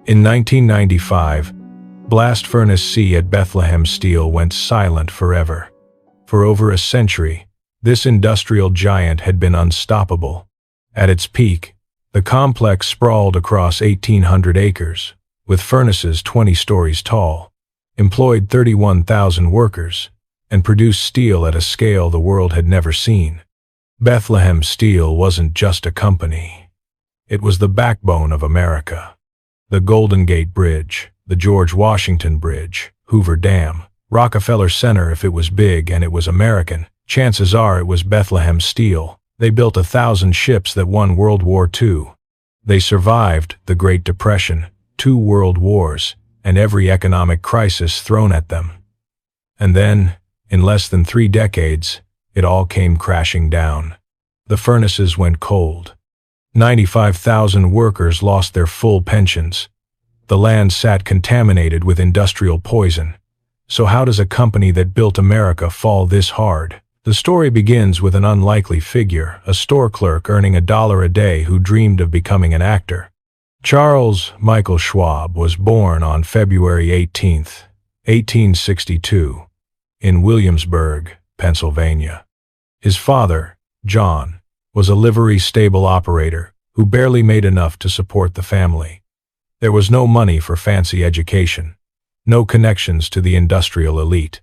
In 1995, Blast Furnace C at Bethlehem Steel went silent forever. For over a century, this industrial giant had been unstoppable. At its peak, the complex sprawled across 1,800 acres, with furnaces 20 stories tall, employed 31,000 workers, and produced steel at a scale the world had never seen. Bethlehem Steel wasn't just a company. It was the backbone of America. The Golden Gate Bridge, the George Washington Bridge, Hoover Dam, Rockefeller Center. If it was big and it was American, chances are it was Bethlehem Steel. They built 1,000 ships that won World War II. They survived the Great Depression, 2 world wars, and every economic crisis thrown at them. And then, in less than 3 decades, it all came crashing down. The furnaces went cold. 95,000 workers lost their full pensions. The land sat contaminated with industrial poison. So how does a company that built America fall this hard? The story begins with an unlikely figure, a store clerk earning $1 a day who dreamed of becoming an actor. Charles Michael Schwab was born on February 18, 1862, in Williamsburg, Pennsylvania. His father, John, was a livery stable operator who barely made enough to support the family. There was no money for fancy education, no connections to the industrial elite.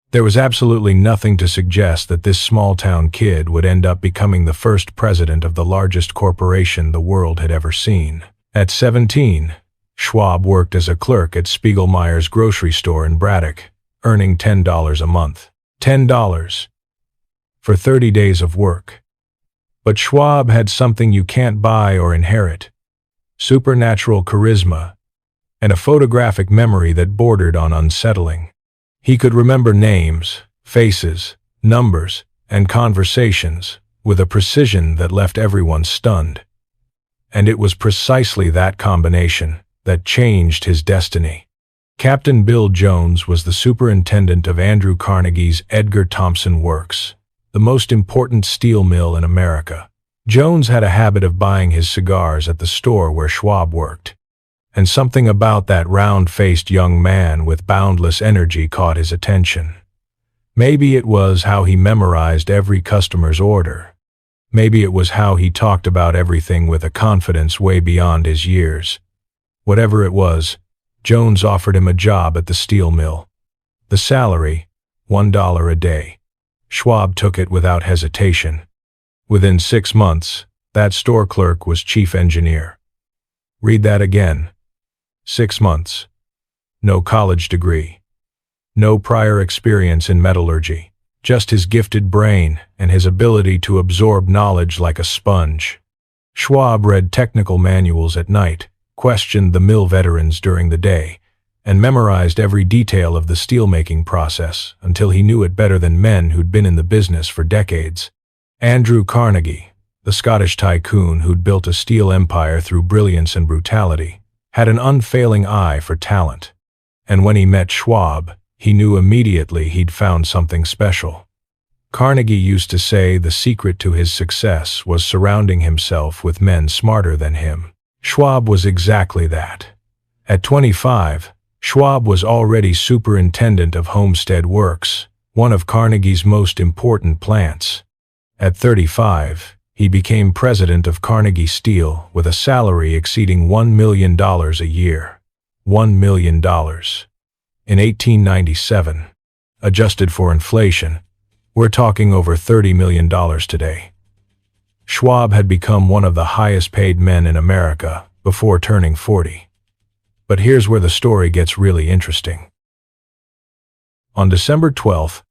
There was absolutely nothing to suggest that this small-town kid would end up becoming the first president of the largest corporation the world had ever seen. At 17, Schwab worked as a clerk at Spiegelmeier's grocery store in Braddock, earning $10 a month. $10 for 30 days of work. But Schwab had something you can't buy or inherit: supernatural charisma and a photographic memory that bordered on unsettling. He could remember names, faces, numbers, and conversations with a precision that left everyone stunned. And it was precisely that combination that changed his destiny. Captain Bill Jones was the superintendent of Andrew Carnegie's Edgar Thomson Works, the most important steel mill in America. Jones had a habit of buying his cigars at the store where Schwab worked. And something about that round-faced young man with boundless energy caught his attention. Maybe it was how he memorized every customer's order. Maybe it was how he talked about everything with a confidence way beyond his years. Whatever it was, Jones offered him a job at the steel mill. The salary, $1 a day. Schwab took it without hesitation. Within 6 months, that store clerk was chief engineer. Read that again. 6 months. No college degree. No prior experience in metallurgy. Just his gifted brain and his ability to absorb knowledge like a sponge. Schwab read technical manuals at night, questioned the mill veterans during the day, and memorized every detail of the steelmaking process until he knew it better than men who'd been in the business for decades. Andrew Carnegie, the Scottish tycoon who'd built a steel empire through brilliance and brutality, had an unfailing eye for talent. And when he met Schwab, he knew immediately he'd found something special. Carnegie used to say the secret to his success was surrounding himself with men smarter than him. Schwab was exactly that. At 25, Schwab was already superintendent of Homestead Works, one of Carnegie's most important plants. At 35, he became president of Carnegie Steel with a salary exceeding $1 million a year. $1 million. In 1897, adjusted for inflation, we're talking over $30 million today. Schwab had become one of the highest-paid men in America before turning 40. But here's where the story gets really interesting. On December 12,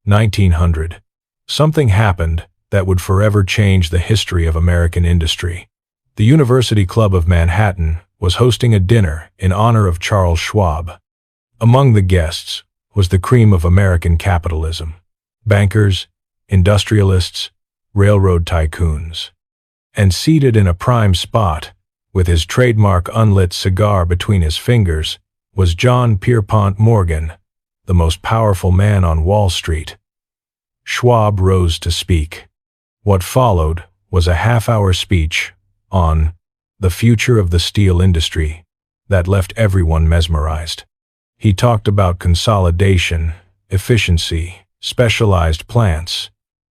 1900, something happened that would forever change the history of American industry. The University Club of Manhattan was hosting a dinner in honor of Charles Schwab. Among the guests was the cream of American capitalism: bankers, industrialists, railroad tycoons. And seated in a prime spot, with his trademark unlit cigar between his fingers, was John Pierpont Morgan, the most powerful man on Wall Street. Schwab rose to speak. What followed was a half-hour speech on the future of the steel industry, that left everyone mesmerized. He talked about consolidation, efficiency, specialized plants,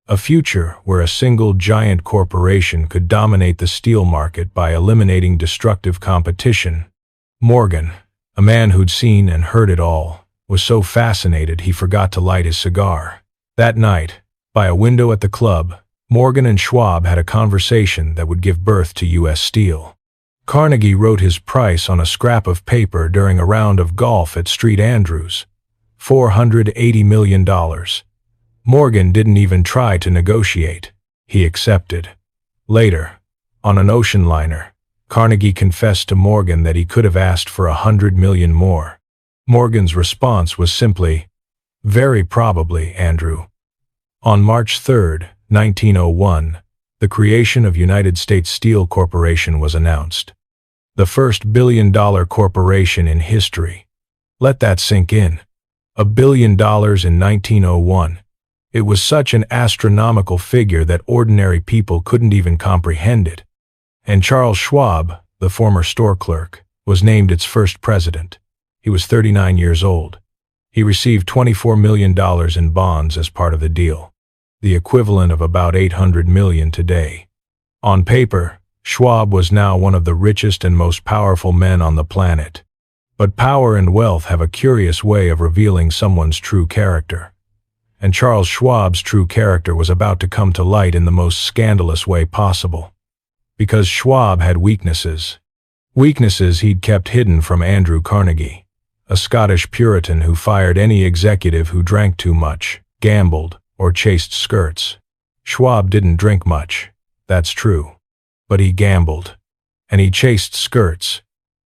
a future where a single giant corporation could dominate the steel market by eliminating destructive competition. Morgan, a man who'd seen and heard it all, was so fascinated he forgot to light his cigar. That night, by a window at the club, Morgan and Schwab had a conversation that would give birth to U.S. Steel. Carnegie wrote his price on a scrap of paper during a round of golf at St. Andrews. $480 million. Morgan didn't even try to negotiate. He accepted. Later, on an ocean liner, Carnegie confessed to Morgan that he could have asked for $100 million more. Morgan's response was simply, "Very probably, Andrew." On March 3, 1901, the creation of United States Steel Corporation was announced. The first billion-dollar corporation in history. Let that sink in. $1 billion in 1901. It was such an astronomical figure that ordinary people couldn't even comprehend it. And Charles Schwab, the former store clerk, was named its first president. He was 39 years old. He received $24 million in bonds as part of the deal, the equivalent of about $800 million today. On paper, Schwab was now one of the richest and most powerful men on the planet. But power and wealth have a curious way of revealing someone's true character. And Charles Schwab's true character was about to come to light in the most scandalous way possible. Because Schwab had weaknesses. Weaknesses he'd kept hidden from Andrew Carnegie, a Scottish Puritan who fired any executive who drank too much, gambled, or chased skirts. Schwab didn't drink much, that's true. But he gambled. And he chased skirts.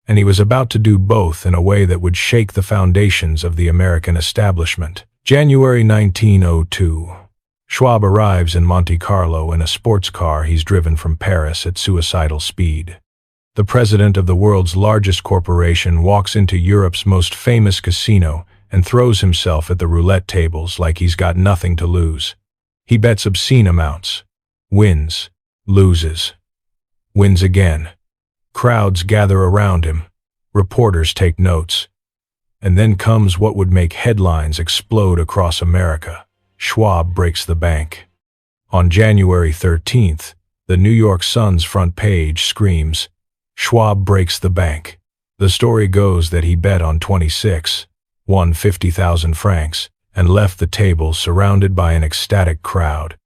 And he was about to do both in a way that would shake the foundations of the American establishment. January 1902. Schwab arrives in Monte Carlo in a sports car he's driven from Paris at suicidal speed. The president of the world's largest corporation walks into Europe's most famous casino and throws himself at the roulette tables like he's got nothing to lose. He bets obscene amounts. Wins. Loses. Wins again. Crowds gather around him. Reporters take notes. And then comes what would make headlines explode across America. Schwab breaks the bank. On January 13th, the New York Sun's front page screams, "Schwab breaks the bank." The story goes that he bet on 26, won 50,000 francs, and left the table surrounded by an ecstatic crowd.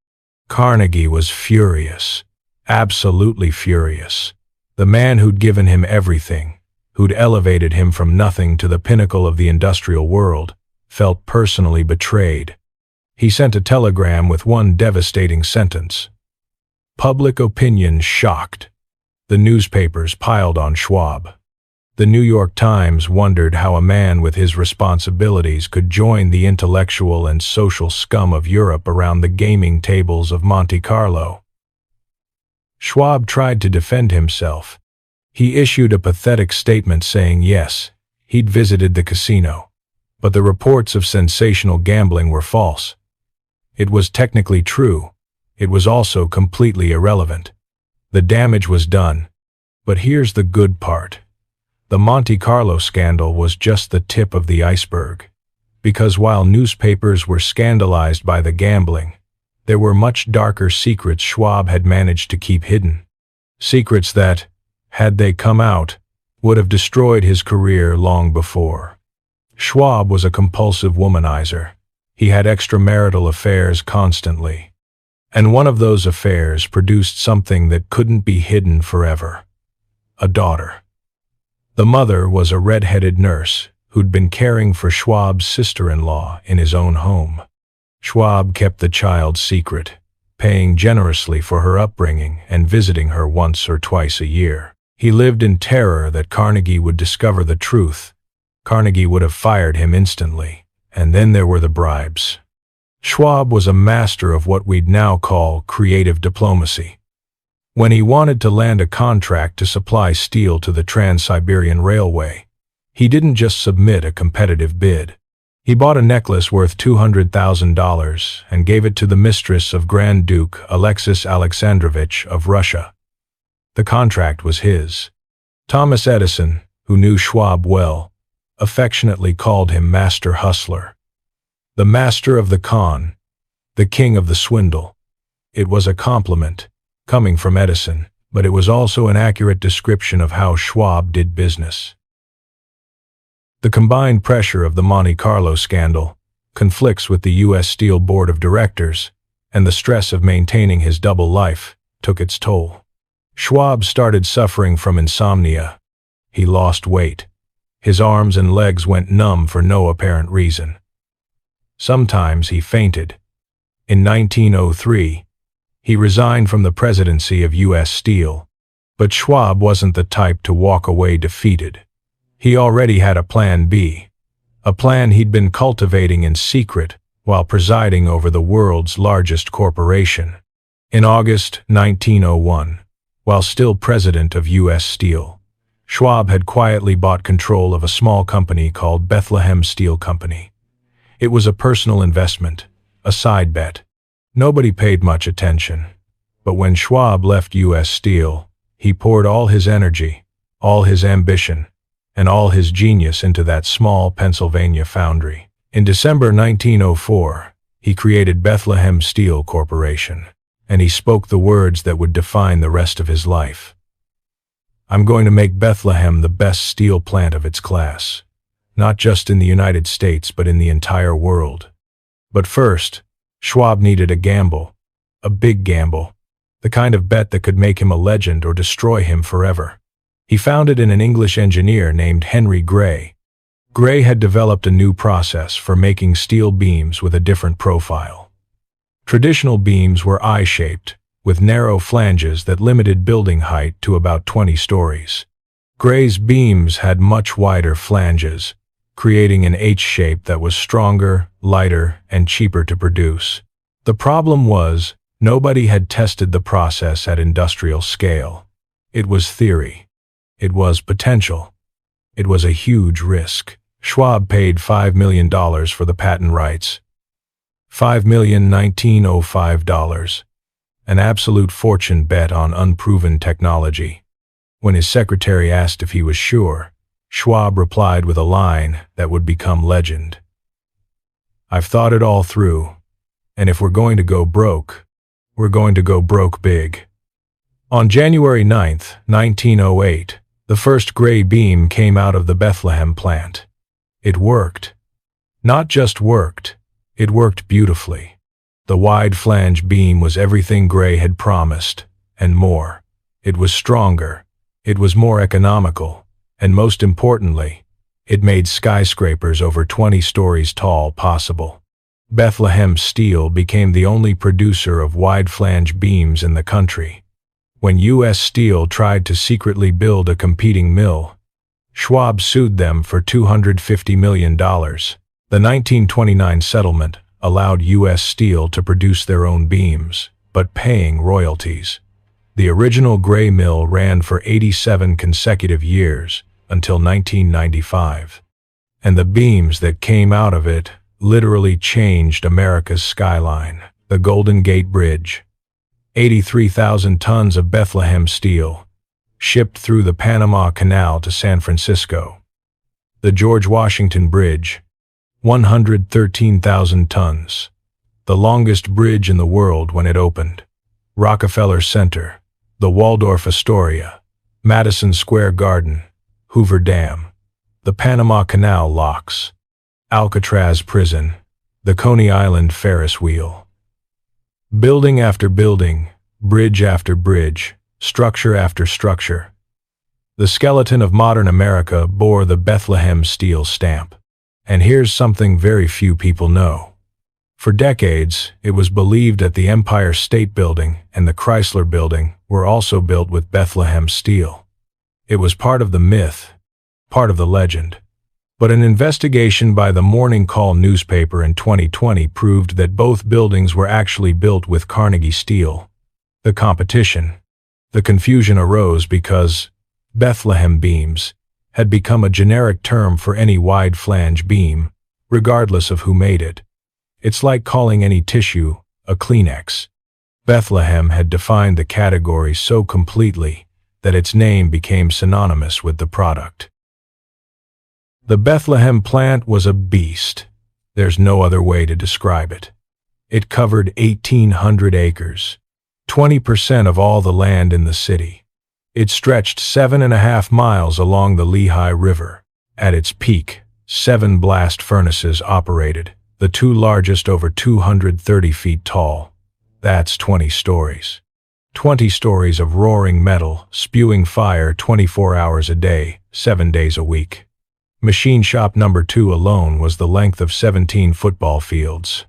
Carnegie was furious, absolutely furious. The man who'd given him everything, who'd elevated him from nothing to the pinnacle of the industrial world, felt personally betrayed. He sent a telegram with one devastating sentence. Public opinion shocked. The newspapers piled on Schwab. The New York Times wondered how a man with his responsibilities could join the intellectual and social scum of Europe around the gaming tables of Monte Carlo. Schwab tried to defend himself. He issued a pathetic statement saying yes, he'd visited the casino, but the reports of sensational gambling were false. It was technically true. It was also completely irrelevant. The damage was done. But here's the good part. The Monte Carlo scandal was just the tip of the iceberg. Because while newspapers were scandalized by the gambling, there were much darker secrets Schwab had managed to keep hidden. Secrets that, had they come out, would have destroyed his career long before. Schwab was a compulsive womanizer. He had extramarital affairs constantly. And one of those affairs produced something that couldn't be hidden forever. A daughter. The mother was a red-headed nurse who'd been caring for Schwab's sister-in-law in his own home. Schwab kept the child secret, paying generously for her upbringing and visiting her once or twice a year. He lived in terror that Carnegie would discover the truth. Carnegie would have fired him instantly. And then there were the bribes. Schwab was a master of what we'd now call creative diplomacy. When he wanted to land a contract to supply steel to the Trans-Siberian Railway, he didn't just submit a competitive bid. He bought a necklace worth $200,000 and gave it to the mistress of Grand Duke Alexis Alexandrovich of Russia. The contract was his. Thomas Edison, who knew Schwab well, affectionately called him Master Hustler. The master of the con, the king of the swindle. It was a compliment, coming from Edison, but it was also an accurate description of how Schwab did business. The combined pressure of the Monte Carlo scandal, conflicts with the U.S. Steel Board of Directors, and the stress of maintaining his double life took its toll. Schwab started suffering from insomnia. He lost weight. His arms and legs went numb for no apparent reason. Sometimes he fainted. In 1903, he resigned from the presidency of U.S. Steel. But Schwab wasn't the type to walk away defeated. He already had a plan B, a plan he'd been cultivating in secret while presiding over the world's largest corporation. In August 1901, while still president of U.S. Steel, Schwab had quietly bought control of a small company called Bethlehem Steel Company. It was a personal investment, a side bet. Nobody paid much attention. But when Schwab left U.S. Steel, he poured all his energy, all his ambition, and all his genius into that small Pennsylvania foundry. In December 1904, he created Bethlehem Steel Corporation, and he spoke the words that would define the rest of his life. "I'm going to make Bethlehem the best steel plant of its class, not just in the United States but in the entire world." But first, Schwab needed a gamble, a big gamble, the kind of bet that could make him a legend or destroy him forever. He found it in an English engineer named Henry Gray. Gray had developed a new process for making steel beams with a different profile. Traditional beams were eye-shaped, with narrow flanges that limited building height to about 20 stories. Gray's beams had much wider flanges, creating an H-shape that was stronger, lighter, and cheaper to produce. The problem was, nobody had tested the process at industrial scale. It was theory. It was potential. It was a huge risk. Schwab paid $5 million for the patent rights. $5,1905. An absolute fortune bet on unproven technology. When his secretary asked if he was sure, Schwab replied with a line that would become legend. "I've thought it all through, and if we're going to go broke, we're going to go broke big." On January 9, 1908, the first gray beam came out of the Bethlehem plant. It worked. Not just worked, it worked beautifully. The wide flange beam was everything Gray had promised, and more. It was stronger, it was more economical, and most importantly, it made skyscrapers over 20 stories tall possible. Bethlehem Steel became the only producer of wide flange beams in the country. When U.S. Steel tried to secretly build a competing mill, Schwab sued them for $250 million. The 1929 settlement allowed U.S. Steel to produce their own beams, but paying royalties. The original Gray mill ran for 87 consecutive years, until 1995. And the beams that came out of it literally changed America's skyline. The Golden Gate Bridge. 83,000 tons of Bethlehem steel, shipped through the Panama Canal to San Francisco. The George Washington Bridge. 113,000 tons. The longest bridge in the world when it opened. Rockefeller Center. The Waldorf Astoria. Madison Square Garden. Hoover Dam. The Panama Canal locks. Alcatraz Prison. The Coney Island Ferris wheel. Building after building, bridge after bridge, structure after structure. The skeleton of modern America bore the Bethlehem Steel stamp. And here's something very few people know. For decades, it was believed that the Empire State Building and the Chrysler Building were also built with Bethlehem steel. It was part of the myth, part of the legend. But an investigation by the Morning Call newspaper in 2020 proved that both buildings were actually built with Carnegie steel. The confusion arose because Bethlehem beams had become a generic term for any wide flange beam, regardless of who made it. It's like calling any tissue a Kleenex. Bethlehem had defined the category so completely that its name became synonymous with the product. The Bethlehem plant was a beast. There's no other way to describe it. It covered 1,800 acres, 20% of all the land in the city. It stretched 7.5 miles along the Lehigh River. At its peak, 7 blast furnaces operated, the 2 largest over 230 feet tall. That's 20 stories. 20 stories of roaring metal, spewing fire 24 hours a day, 7 days a week. Machine shop number 2 alone was the length of 17 football fields.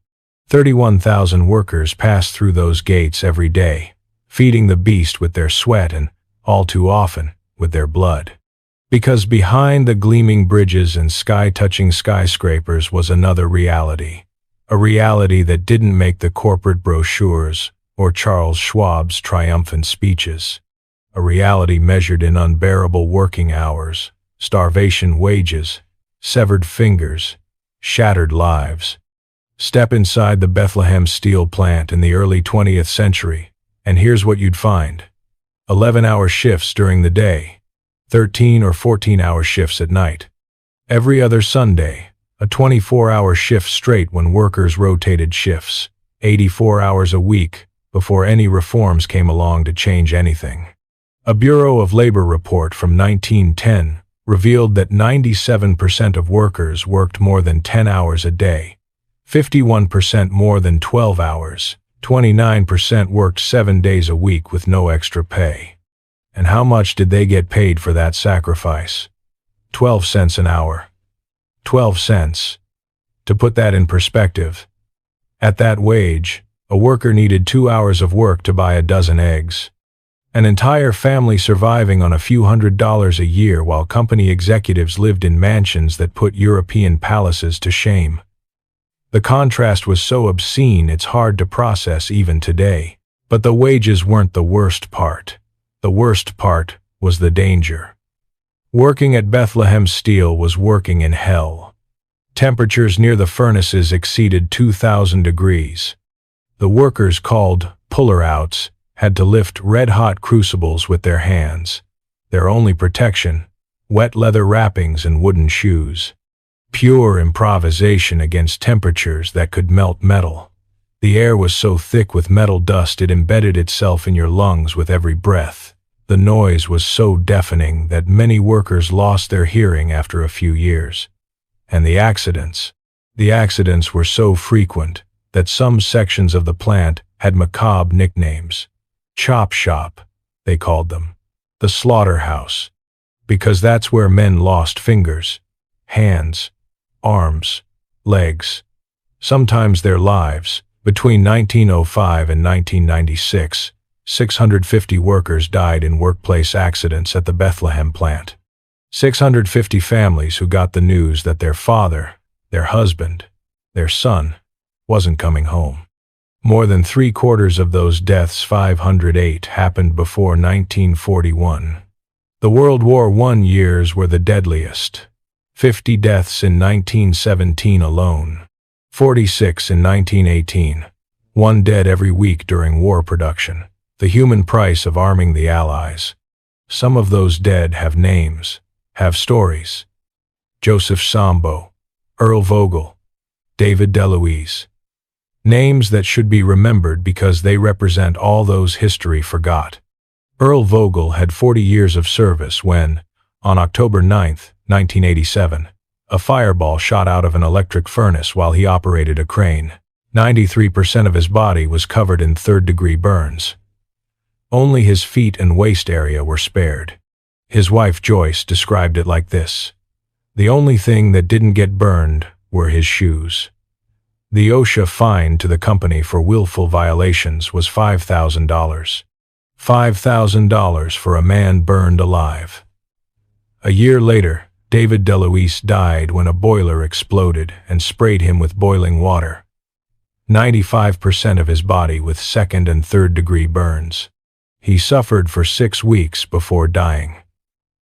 31,000 workers passed through those gates every day, feeding the beast with their sweat and, all too often, with their blood. Because behind the gleaming bridges and sky-touching skyscrapers was another reality. A reality that didn't make the corporate brochures or Charles Schwab's triumphant speeches. A reality measured in unbearable working hours, starvation wages, severed fingers, shattered lives. Step inside the Bethlehem Steel plant in the early 20th century, and here's what you'd find. 11-hour shifts during the day, 13 or 14-hour shifts at night. Every other Sunday, a 24-hour shift straight when workers rotated shifts, 84 hours a week before any reforms came along to change anything. A Bureau of Labor report from 1910 revealed that 97% of workers worked more than 10 hours a day, 51% more than 12 hours, 29% worked 7 days a week with no extra pay. And how much did they get paid for that sacrifice? 12 cents an hour. 12 cents. To put that in perspective, at that wage, a worker needed 2 hours of work to buy a dozen eggs. An entire family surviving on a few $100s a year while company executives lived in mansions that put European palaces to shame. The contrast was so obscene it's hard to process even today. But the wages weren't the worst part. The worst part was the danger. Working at Bethlehem Steel was working in hell. Temperatures near the furnaces exceeded 2,000 degrees. The workers, called puller-outs, had to lift red-hot crucibles with their hands. Their only protection, wet leather wrappings and wooden shoes. Pure improvisation against temperatures that could melt metal. The air was so thick with metal dust it embedded itself in your lungs with every breath. The noise was so deafening that many workers lost their hearing after a few years. And the accidents were so frequent that some sections of the plant had macabre nicknames. Chop shop, they called them. The slaughterhouse. Because that's where men lost fingers, hands, arms, legs, sometimes their lives. Between 1905 and 1996, 650 workers died in workplace accidents at the Bethlehem plant. 650 families who got the news that their father, their husband, their son, wasn't coming home. More than 3/4 of those deaths, 508, happened before 1941. The World War I years were the deadliest. 50 deaths in 1917 alone. 46 in 1918. 1 dead every week during war production. The human price of arming the Allies. Some of those dead have names, have stories. Joseph Szambo, Earl Vogel, David DeLuise. Names that should be remembered because they represent all those history forgot. Earl Vogel had 40 years of service when, on October 9, 1987, a fireball shot out of an electric furnace while he operated a crane. 93% of his body was covered in third-degree burns. Only his feet and waist area were spared. His wife Joyce described it like this: "The only thing that didn't get burned were his shoes." The OSHA fine to the company for willful violations was $5,000. $5,000 for a man burned alive. A year later, David DeLuise died when a boiler exploded and sprayed him with boiling water. 95% of his body with second and third-degree burns. He suffered for 6 weeks before dying.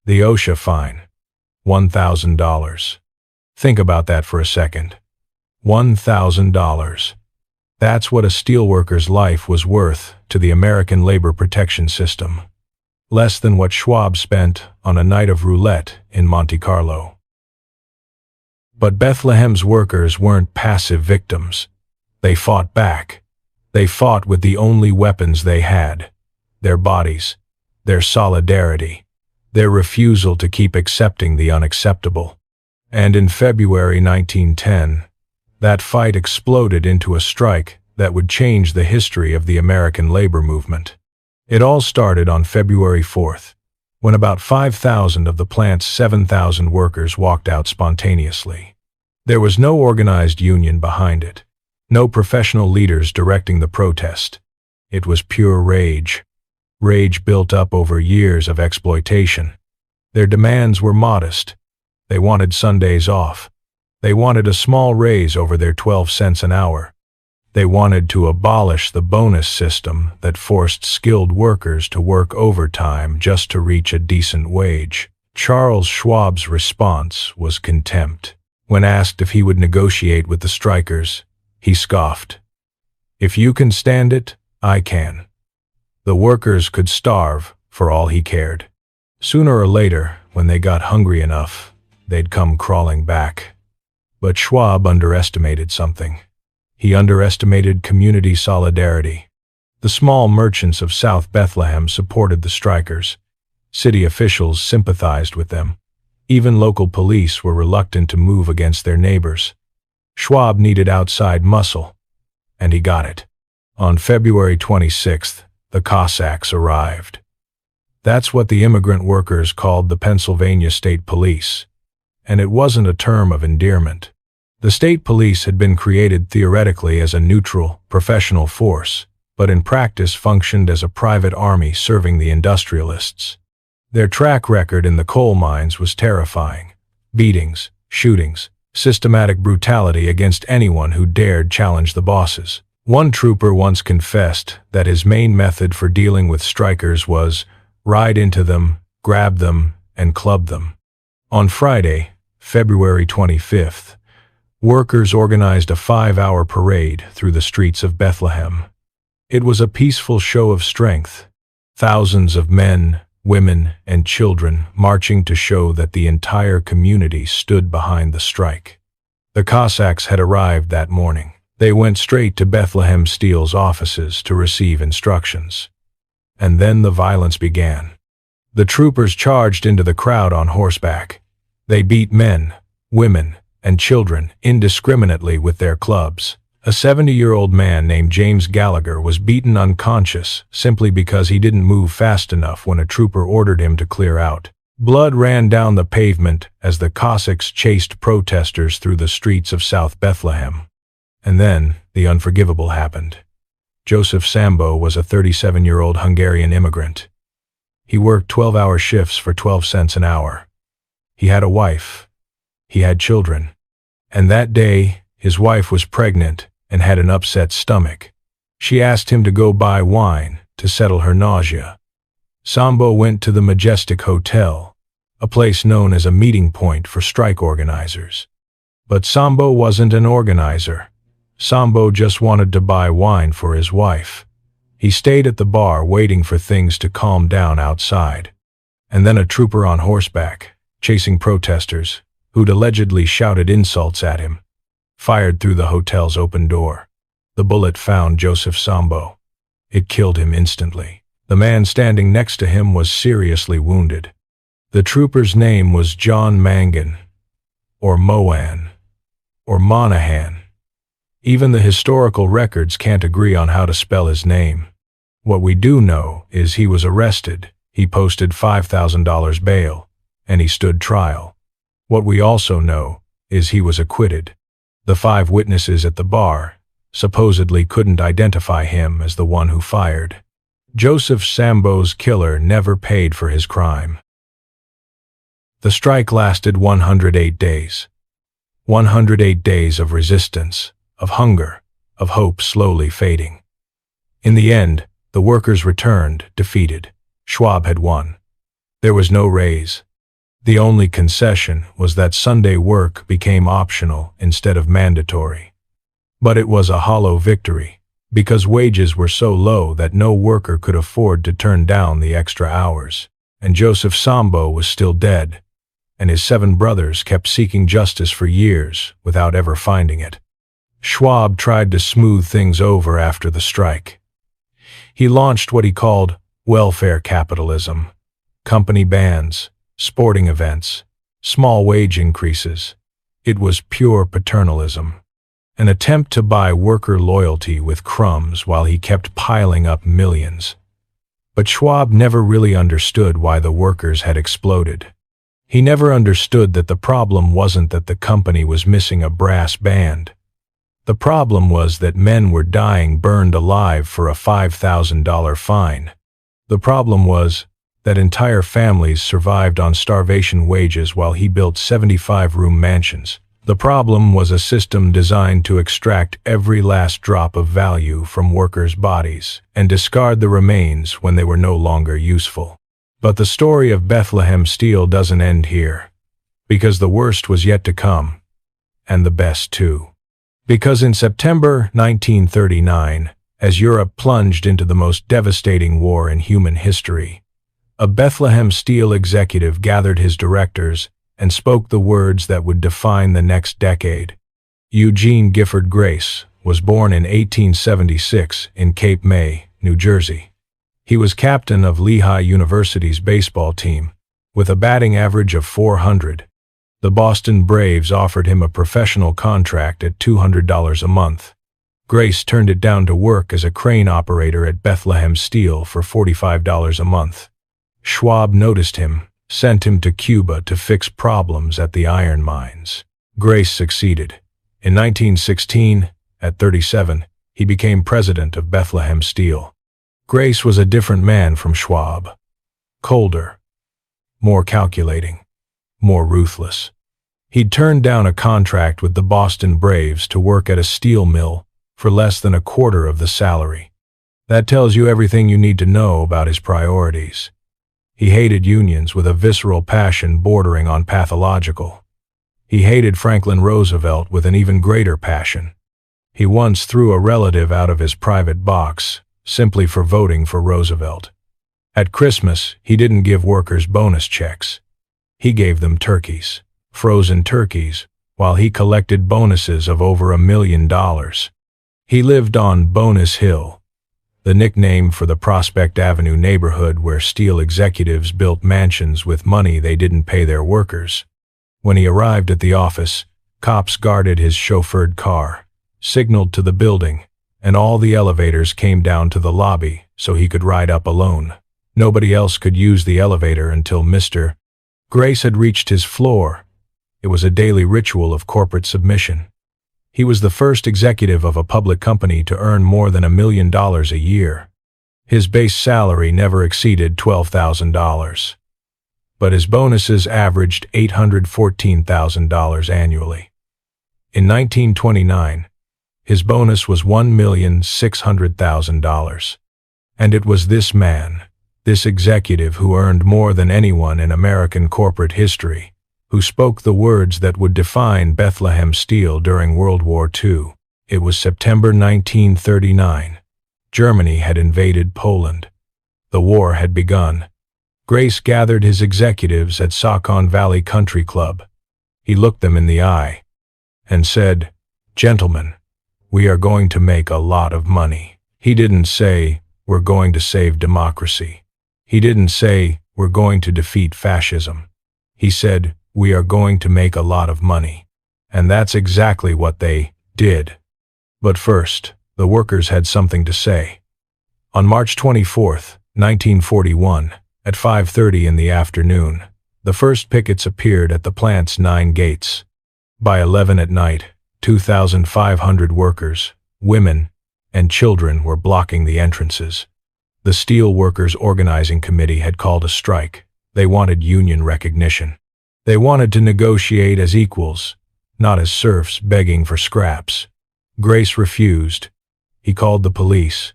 The OSHA fine, $1,000. Think about that for a second. $1,000. That's what a steelworker's life was worth to the American labor protection system. Less than what Schwab spent on a night of roulette in Monte Carlo. But Bethlehem's workers weren't passive victims. They fought back. They fought with the only weapons they had: their bodies, their solidarity, their refusal to keep accepting the unacceptable. And in February 1910, that fight exploded into a strike that would change the history of the American labor movement. It all started on February 4th, when about 5,000 of the plant's 7,000 workers walked out spontaneously. There was no organized union behind it, no professional leaders directing the protest. It was pure rage. Rage built up over years of exploitation. Their demands were modest. They wanted Sundays off. They wanted a small raise over their 12 cents an hour. They wanted to abolish the bonus system that forced skilled workers to work overtime just to reach a decent wage. Charles Schwab's response was contempt. When asked if he would negotiate with the strikers, he scoffed. "If you can stand it, I can." The workers could starve for all he cared. Sooner or later, when they got hungry enough, they'd come crawling back. But Schwab underestimated something. He underestimated community solidarity. The small merchants of South Bethlehem supported the strikers. City officials sympathized with them. Even local police were reluctant to move against their neighbors. Schwab needed outside muscle, and he got it. On February 26th, the Cossacks arrived. That's what the immigrant workers called the Pennsylvania State Police. And it wasn't a term of endearment. The state police had been created theoretically as a neutral, professional force, but in practice functioned as a private army serving the industrialists. Their track record in the coal mines was terrifying: beatings, shootings, systematic brutality against anyone who dared challenge the bosses. One trooper once confessed that his main method for dealing with strikers was ride into them, grab them, and club them. On Friday, February 25th, workers organized a 5-hour parade through the streets of Bethlehem. It was a peaceful show of strength. Thousands of men, women, and children marching to show that the entire community stood behind the strike. The Cossacks had arrived that morning. They went straight to Bethlehem Steel's offices to receive instructions. And then the violence began. The troopers charged into the crowd on horseback. They beat men, women, and children indiscriminately with their clubs. A 70-year-old man named James Gallagher was beaten unconscious simply because he didn't move fast enough when a trooper ordered him to clear out. Blood ran down the pavement as the Cossacks chased protesters through the streets of South Bethlehem. And then the unforgivable happened. Joseph Szambo was a 37-year-old Hungarian immigrant. He worked 12-hour shifts for 12 cents an hour. He had a wife. He had children. And that day, his wife was pregnant and had an upset stomach. She asked him to go buy wine to settle her nausea. Szambo went to the Majestic Hotel, a place known as a meeting point for strike organizers. But Szambo wasn't an organizer. Szambo just wanted to buy wine for his wife. He stayed at the bar waiting for things to calm down outside. And then a trooper on horseback, chasing protesters, who'd allegedly shouted insults at him, fired through the hotel's open door. The bullet found Joseph Szambo. It killed him instantly. The man standing next to him was seriously wounded. The trooper's name was John Mangan, or Moan, or Monahan. Even the historical records can't agree on how to spell his name. What we do know is he was arrested, he posted $5,000 bail, and he stood trial. What we also know is he was acquitted. The 5 witnesses at the bar supposedly couldn't identify him as the one who fired. Joseph Szambo's killer never paid for his crime. The strike lasted 108 days. 108 days of resistance, of hunger, of hope slowly fading. In the end, the workers returned, defeated. Schwab had won. There was no raise. The only concession was that Sunday work became optional instead of mandatory. But it was a hollow victory, because wages were so low that no worker could afford to turn down the extra hours. And Joseph Szambo was still dead. and his 7 brothers kept seeking justice for years without ever finding it. Schwab tried to smooth things over after the strike. He launched what he called welfare capitalism: company bans, sporting events, small wage increases. It was pure paternalism, an attempt to buy worker loyalty with crumbs while he kept piling up millions. But Schwab never really understood why the workers had exploded. He never understood that the problem wasn't that the company was missing a brass band. The problem was that men were dying burned alive for a $5,000 fine. The problem was that entire families survived on starvation wages while he built 75-room mansions. The problem was a system designed to extract every last drop of value from workers' bodies and discard the remains when they were no longer useful. But the story of Bethlehem Steel doesn't end here, because the worst was yet to come, and the best too. Because in September 1939, as Europe plunged into the most devastating war in human history, a Bethlehem Steel executive gathered his directors and spoke the words that would define the next decade. Eugene Grace was born in 1876 in Cape May, New Jersey. He was captain of Lehigh University's baseball team, with a batting average of .400. The Boston Braves offered him a professional contract at $200 a month. Grace turned it down to work as a crane operator at Bethlehem Steel for $45 a month. Schwab noticed him, sent him to Cuba to fix problems at the iron mines. Grace succeeded. In 1916, at 37, he became president of Bethlehem Steel. Grace was a different man from Schwab. Colder, more calculating, more ruthless. He'd turned down a contract with the Boston Braves to work at a steel mill for less than a quarter of the salary. That tells you everything you need to know about his priorities. He hated unions with a visceral passion bordering on pathological. He hated Franklin Roosevelt with an even greater passion. He once threw a relative out of his private box simply for voting for Roosevelt. At Christmas, he didn't give workers bonus checks. He gave them turkeys, frozen turkeys, while he collected bonuses of over $1 million. He lived on Bonus Hill, the nickname for the Prospect Avenue neighborhood where steel executives built mansions with money they didn't pay their workers. When he arrived at the office, cops guarded his chauffeured car, signaled to the building, and all the elevators came down to the lobby so he could ride up alone. Nobody else could use the elevator until Mr. Grace had reached his floor. It was a daily ritual of corporate submission. He was the first executive of a public company to earn more than $1 million a year. His base salary never exceeded $12,000. But his bonuses averaged $814,000 annually. In 1929, his bonus was $1,600,000. And it was this man, this executive who earned more than anyone in American corporate history, who spoke the words that would define Bethlehem Steel during World War II. It was September 1939. Germany had invaded Poland. The war had begun. Grace gathered his executives at Saucon Valley Country Club. He looked them in the eye and said, "Gentlemen, we are going to make a lot of money." He didn't say, "We're going to save democracy." He didn't say, "We're going to defeat fascism." He said, "We are going to make a lot of money." And that's exactly what they did. But first, the workers had something to say. On March 24, 1941, at 5:30 in the afternoon, the first pickets appeared at the plant's 9 gates. By 11 at night, 2,500 workers, women, and children were blocking the entrances. The Steel Workers Organizing Committee had called a strike. They wanted union recognition. They wanted to negotiate as equals, not as serfs begging for scraps. Grace refused. He called the police.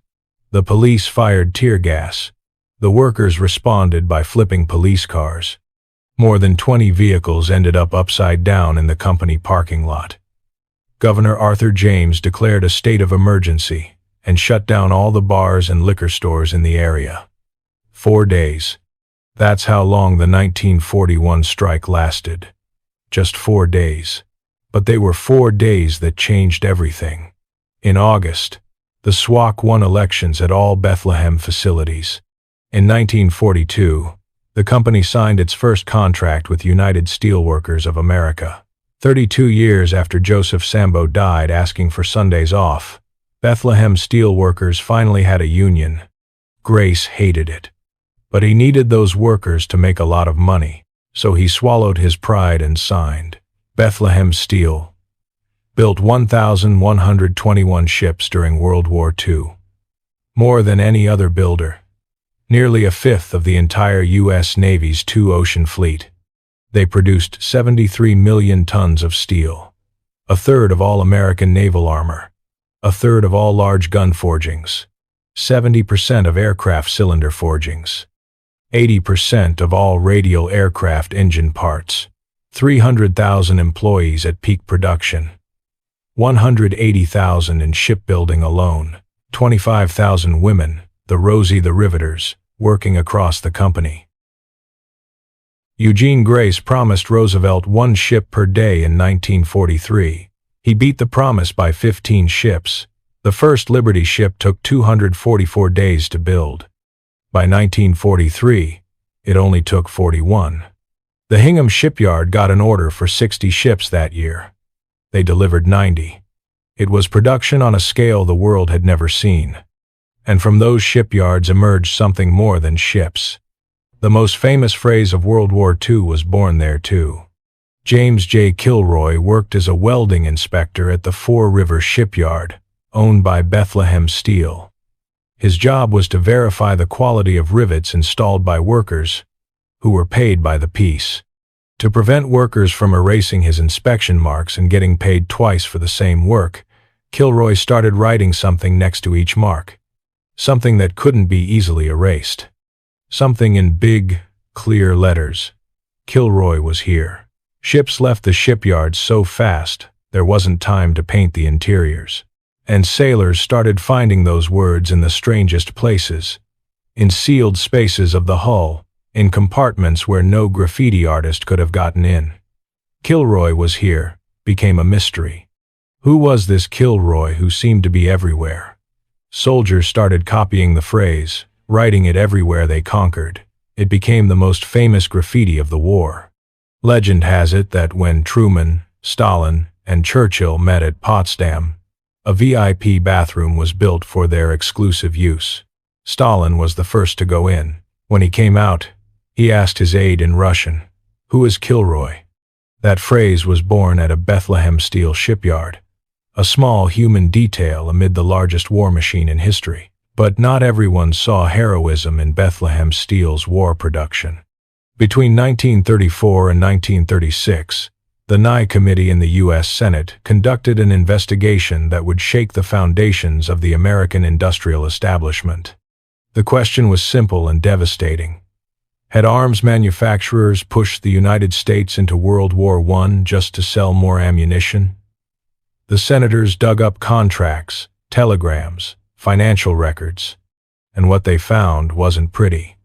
The police fired tear gas. The workers responded by flipping police cars. More than 20 vehicles ended up upside down in the company parking lot. Governor Arthur James declared a state of emergency and shut down all the bars and liquor stores in the area. 4 days. That's how long the 1941 strike lasted. Just 4 days. But they were 4 days that changed everything. In August, the SWAC won elections at all Bethlehem facilities. In 1942, the company signed its first contract with United Steelworkers of America. 32 years after Joseph Szambo died asking for Sundays off, Bethlehem Steelworkers finally had a union. Grace hated it. But he needed those workers to make a lot of money, so he swallowed his pride and signed. Bethlehem Steel built 1,121 ships during World War II. More than any other builder. Nearly a fifth of the entire U.S. Navy's two-ocean fleet. They produced 73 million tons of steel. A third of all American naval armor. A third of all large gun forgings. 70% of aircraft cylinder forgings. 80% of all radial aircraft engine parts. 300,000 employees at peak production. 180,000 in shipbuilding alone. 25,000 women, the Rosie the Riveters, working across the company. Eugene Grace promised Roosevelt 1 ship per day in 1943. He beat the promise by 15 ships. The first Liberty ship took 244 days to build. By 1943, it only took 41. The Hingham shipyard got an order for 60 ships that year. They delivered 90. It was production on a scale the world had never seen. And from those shipyards emerged something more than ships. The most famous phrase of World War II was born there too. James J. Kilroy worked as a welding inspector at the Fore River shipyard, owned by Bethlehem Steel. His job was to verify the quality of rivets installed by workers who were paid by the piece. To prevent workers from erasing his inspection marks and getting paid twice for the same work, Kilroy started writing something next to each mark. Something that couldn't be easily erased. Something in big, clear letters. Kilroy was here. Ships left the shipyards so fast, there wasn't time to paint the interiors. And sailors started finding those words in the strangest places. In sealed spaces of the hull, in compartments where no graffiti artist could have gotten in. Kilroy was here, became a mystery. Who was this Kilroy who seemed to be everywhere? Soldiers started copying the phrase, writing it everywhere they conquered. It became the most famous graffiti of the war. Legend has it that when Truman, Stalin, and Churchill met at Potsdam, a VIP bathroom was built for their exclusive use. Stalin was the first to go in. When he came out, he asked his aide in Russian, "Who is Kilroy?" That phrase was born at a Bethlehem Steel shipyard. A small human detail amid the largest war machine in history. But not everyone saw heroism in Bethlehem Steel's war production. Between 1934 and 1936, the Nye Committee in the U.S. Senate conducted an investigation that would shake the foundations of the American industrial establishment. The question was simple and devastating. Had arms manufacturers pushed the United States into World War I just to sell more ammunition? The senators dug up contracts, telegrams, financial records, and what they found wasn't pretty.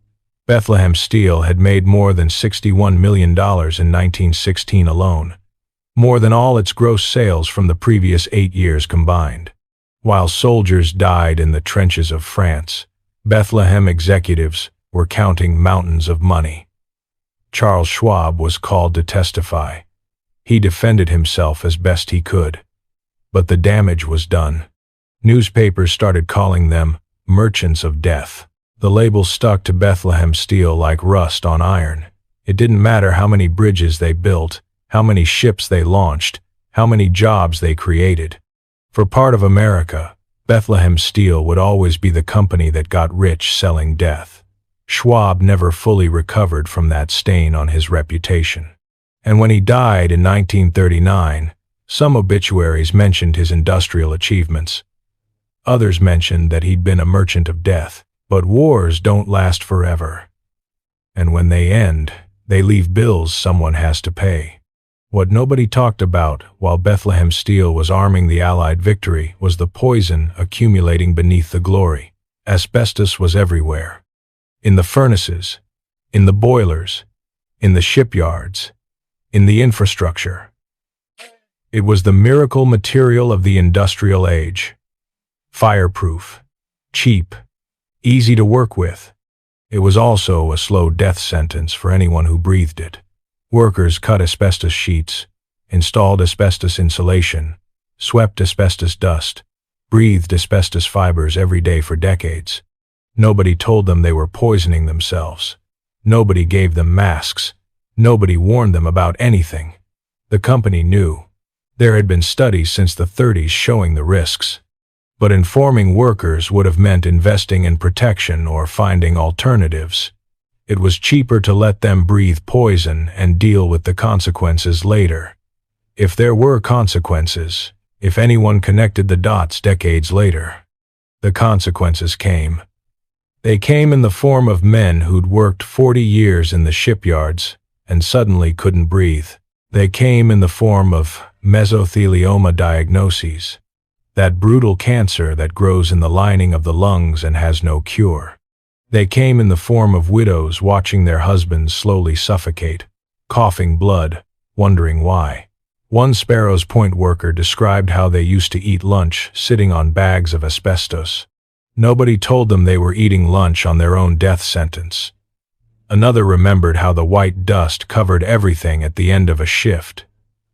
Bethlehem Steel had made more than $61 million in 1916 alone, more than all its gross sales from the previous 8 years combined. While soldiers died in the trenches of France, Bethlehem executives were counting mountains of money. Charles Schwab was called to testify. He defended himself as best he could. But the damage was done. Newspapers started calling them merchants of death. The label stuck to Bethlehem Steel like rust on iron. It didn't matter how many bridges they built, how many ships they launched, how many jobs they created. For part of America, Bethlehem Steel would always be the company that got rich selling death. Schwab never fully recovered from that stain on his reputation. And when he died in 1939, some obituaries mentioned his industrial achievements. Others mentioned that he'd been a merchant of death. But wars don't last forever. And when they end, they leave bills someone has to pay. What nobody talked about while Bethlehem Steel was arming the Allied victory was the poison accumulating beneath the glory. Asbestos was everywhere. In the furnaces, in the boilers, in the shipyards, in the infrastructure. It was the miracle material of the industrial age. Fireproof, cheap, easy to work with. It was also a slow death sentence for anyone who breathed it. Workers cut asbestos sheets, installed asbestos insulation, swept asbestos dust, breathed asbestos fibers every day for decades. Nobody told them they were poisoning themselves. Nobody gave them masks. Nobody warned them about anything. The company knew. There had been studies since the 30s showing the risks. But informing workers would have meant investing in protection or finding alternatives. It was cheaper to let them breathe poison and deal with the consequences later. If there were consequences, if anyone connected the dots decades later, the consequences came. They came in the form of men who'd worked 40 years in the shipyards and suddenly couldn't breathe. They came in the form of mesothelioma diagnoses, that brutal cancer that grows in the lining of the lungs and has no cure. They came in the form of widows watching their husbands slowly suffocate, coughing blood, wondering why. One Sparrows Point worker described how they used to eat lunch sitting on bags of asbestos. Nobody told them they were eating lunch on their own death sentence. Another remembered how the white dust covered everything at the end of a shift.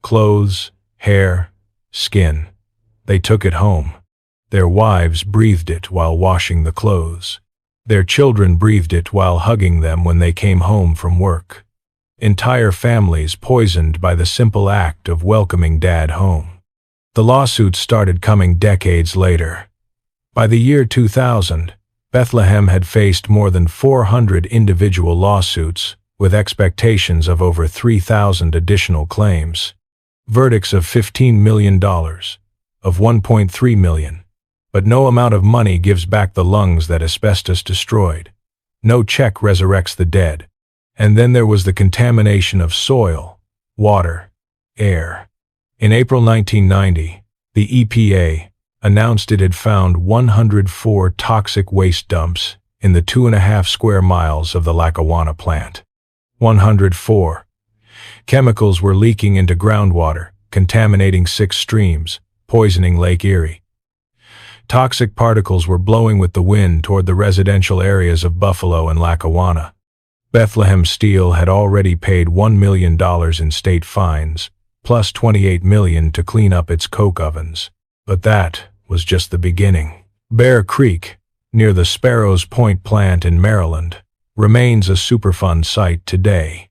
Clothes, hair, skin. They took it home. Their wives breathed it while washing the clothes. Their children breathed it while hugging them when they came home from work. Entire families poisoned by the simple act of welcoming Dad home. The lawsuits started coming decades later. By the year 2000, Bethlehem had faced more than 400 individual lawsuits, with expectations of over 3,000 additional claims. Verdicts of $15 million, of $1.3 million. But no amount of money gives back the lungs that asbestos destroyed. No check resurrects the dead. And then there was the contamination of soil, water, air. In April 1990, the EPA announced it had found 104 toxic waste dumps in the 2.5 square miles of the Lackawanna plant. 104. Chemicals were leaking into groundwater, contaminating 6 streams, poisoning Lake Erie. Toxic particles were blowing with the wind toward the residential areas of Buffalo and Lackawanna. Bethlehem Steel had already paid $1 million in state fines, plus $28 million to clean up its coke ovens. But that was just the beginning. Bear Creek, near the Sparrows Point plant in Maryland, remains a Superfund site today.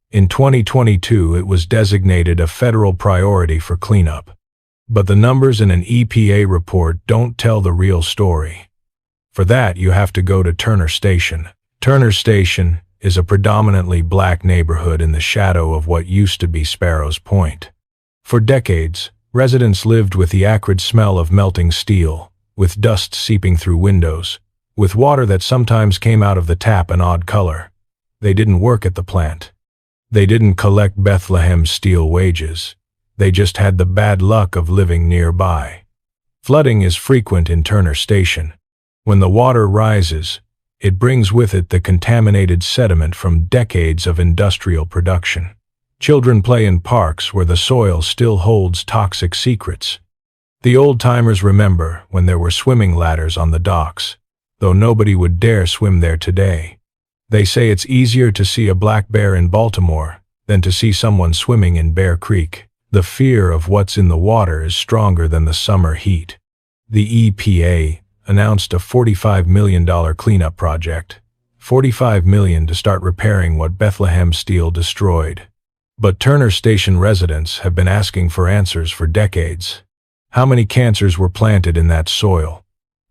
In 2022, it was designated a federal priority for cleanup. But the numbers in an EPA report don't tell the real story. For that, you have to go to Turner Station. Turner Station is a predominantly black neighborhood in the shadow of what used to be Sparrows Point. For decades, residents lived with the acrid smell of melting steel, with dust seeping through windows, with water that sometimes came out of the tap an odd color. They didn't work at the plant. They didn't collect Bethlehem Steel wages. They just had the bad luck of living nearby. Flooding is frequent in Turner Station. When the water rises, it brings with it the contaminated sediment from decades of industrial production. Children play in parks where the soil still holds toxic secrets. The old-timers remember when there were swimming ladders on the docks, though nobody would dare swim there today. They say it's easier to see a black bear in Baltimore than to see someone swimming in Bear Creek. The fear of what's in the water is stronger than the summer heat. The EPA announced a $45 million cleanup project, $45 million to start repairing what Bethlehem Steel destroyed. But Turner Station residents have been asking for answers for decades. How many cancers were planted in that soil?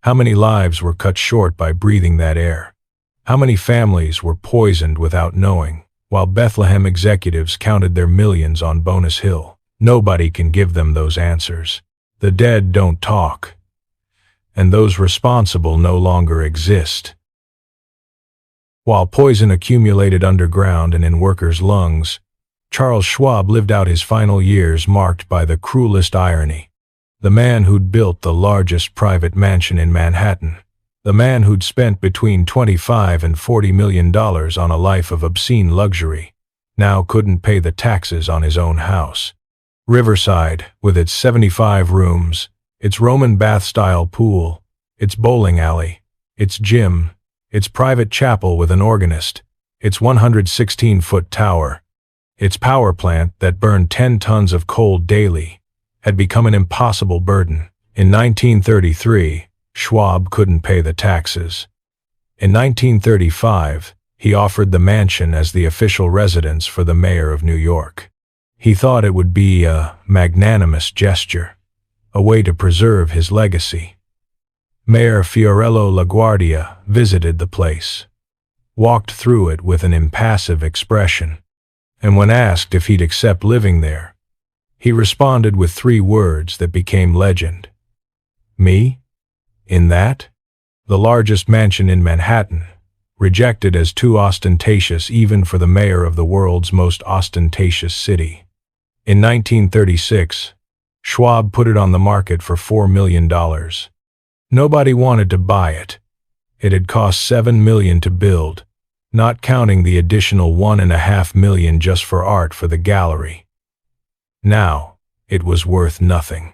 How many lives were cut short by breathing that air? How many families were poisoned without knowing, while Bethlehem executives counted their millions on Bonus Hill? Nobody can give them those answers. The dead don't talk, and those responsible no longer exist. While poison accumulated underground and in workers' lungs, Charles Schwab lived out his final years marked by the cruelest irony. The man who'd built the largest private mansion in Manhattan, The man who'd spent between $25 and $40 million on a life of obscene luxury now couldn't pay the taxes on his own house. Riverside, with its 75 rooms, its Roman bath-style pool, its bowling alley, its gym, its private chapel with an organist, its 116-foot tower, its power plant that burned 10 tons of coal daily, had become an impossible burden. In 1933, Schwab couldn't pay the taxes. In 1935, he offered the mansion as the official residence for the mayor of New York. He thought it would be a magnanimous gesture, a way to preserve his legacy. Mayor Fiorello LaGuardia visited the place, walked through it with an impassive expression, and when asked if he'd accept living there, he responded with 3 words that became legend. Me? In that? The largest mansion in Manhattan, rejected as too ostentatious even for the mayor of the world's most ostentatious city. In 1936, Schwab put it on the market for $4 million. Nobody wanted to buy it. It had cost $7 million to build, not counting the additional $1.5 million just for art for the gallery. Now, it was worth nothing.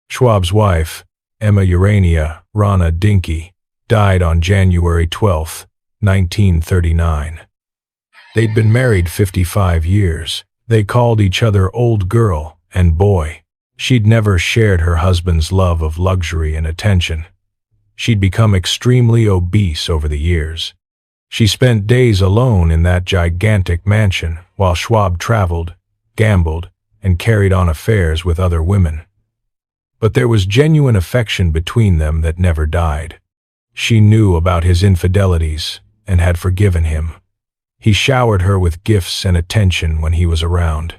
Schwab's wife, Emma Urania Rana Dinky, died on January 12, 1939. They'd been married 55 years. They called each other old girl and boy. She'd never shared her husband's love of luxury and attention. She'd become extremely obese over the years. She spent days alone in that gigantic mansion while Schwab traveled, gambled, and carried on affairs with other women. But there was genuine affection between them that never died. She knew about his infidelities and had forgiven him. He showered her with gifts and attention when he was around.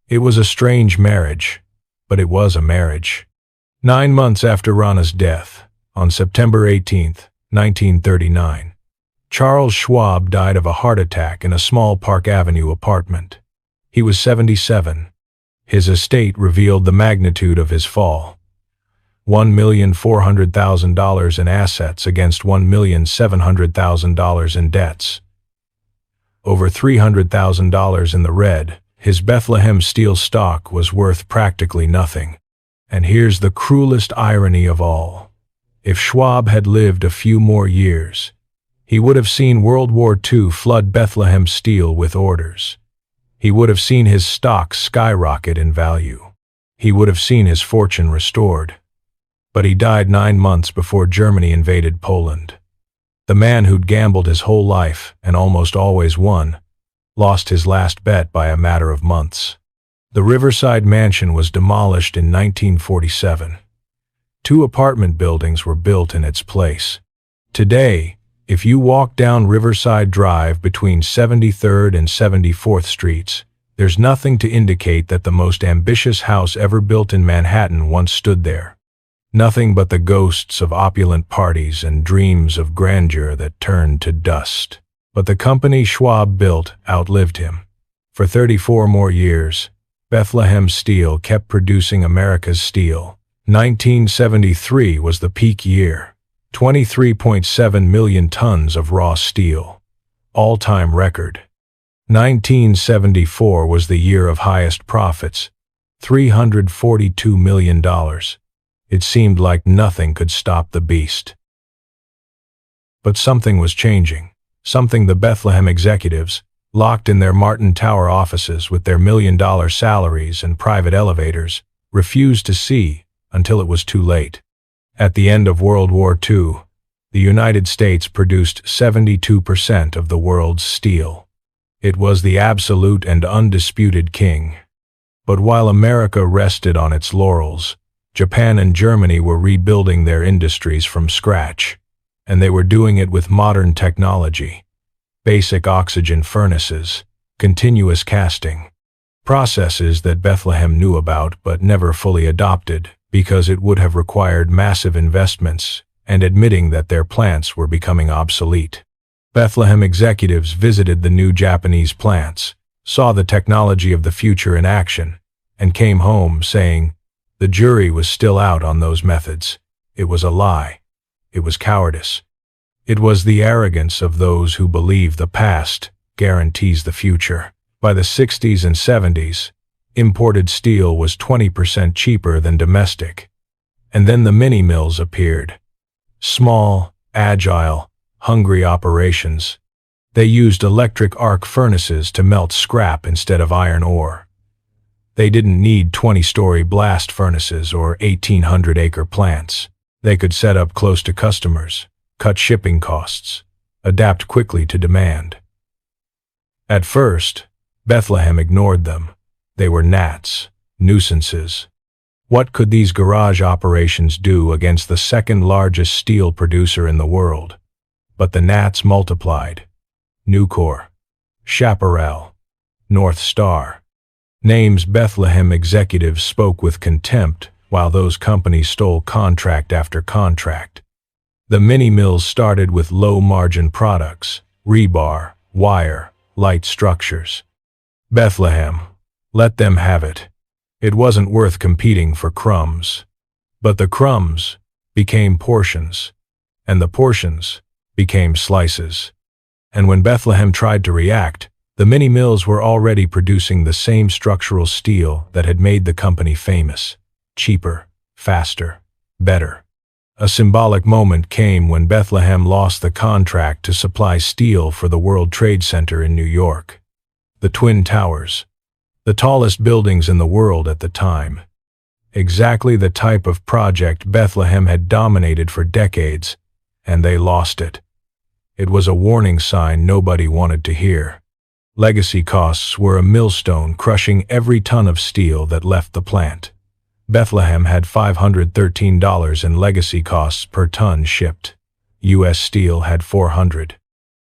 It was a strange marriage, but it was a marriage. 9 months after Rana's death, on September 18, 1939, Charles Schwab died of a heart attack in a small Park Avenue apartment. He was 77. His estate revealed the magnitude of his fall. $1,400,000 in assets against $1,700,000 in debts. Over $300,000 in the red, his Bethlehem Steel stock was worth practically nothing. And here's the cruelest irony of all. If Schwab had lived a few more years, he would have seen World War II flood Bethlehem Steel with orders. He would have seen his stock skyrocket in value. He would have seen his fortune restored. But he died 9 months before Germany invaded Poland. The man who'd gambled his whole life and almost always won, lost his last bet by a matter of months. The Riverside Mansion was demolished in 1947. 2 apartment buildings were built in its place. Today, if you walk down Riverside Drive between 73rd and 74th Streets, there's nothing to indicate that the most ambitious house ever built in Manhattan once stood there. Nothing but the ghosts of opulent parties and dreams of grandeur that turned to dust. But the company Schwab built outlived him. For 34 more years, Bethlehem Steel kept producing America's steel. 1973 was the peak year. 23.7 million tons of raw steel. All-time record. 1974 was the year of highest profits. $342 million. It seemed like nothing could stop the beast. But something was changing. Something the Bethlehem executives, locked in their Martin Tower offices with their million-dollar salaries and private elevators, refused to see until it was too late. At the end of World War II, the United States produced 72% of the world's steel. It was the absolute and undisputed king. But while America rested on its laurels, Japan and Germany were rebuilding their industries from scratch, and they were doing it with modern technology. Basic oxygen furnaces, continuous casting. Processes that Bethlehem knew about but never fully adopted because it would have required massive investments and admitting that their plants were becoming obsolete. Bethlehem executives visited the new Japanese plants, saw the technology of the future in action, and came home saying, the jury was still out on those methods. It was a lie. It was cowardice. It was the arrogance of those who believe the past guarantees the future. By the 60s and 70s, imported steel was 20% cheaper than domestic. And then the mini-mills appeared. Small, agile, hungry operations. They used electric arc furnaces to melt scrap instead of iron ore. They didn't need 20-story blast furnaces or 1,800-acre plants. They could set up close to customers, cut shipping costs, adapt quickly to demand. At first, Bethlehem ignored them. They were gnats, nuisances. What could these garage operations do against the second-largest steel producer in the world? But the gnats multiplied. Nucor, Chaparral, North Star. Names Bethlehem executives spoke with contempt while those companies stole contract after contract. The mini-mills started with low-margin products, rebar, wire, light structures. Bethlehem, let them have it. It wasn't worth competing for crumbs. But the crumbs became portions, and the portions became slices. And when Bethlehem tried to react, the mini-mills were already producing the same structural steel that had made the company famous. Cheaper, faster, better. A symbolic moment came when Bethlehem lost the contract to supply steel for the World Trade Center in New York. The Twin Towers, the tallest buildings in the world at the time. Exactly the type of project Bethlehem had dominated for decades, and they lost it. It was a warning sign nobody wanted to hear. Legacy costs were a millstone crushing every ton of steel that left the plant. Bethlehem had $513 in legacy costs per ton shipped. U.S. Steel had $400.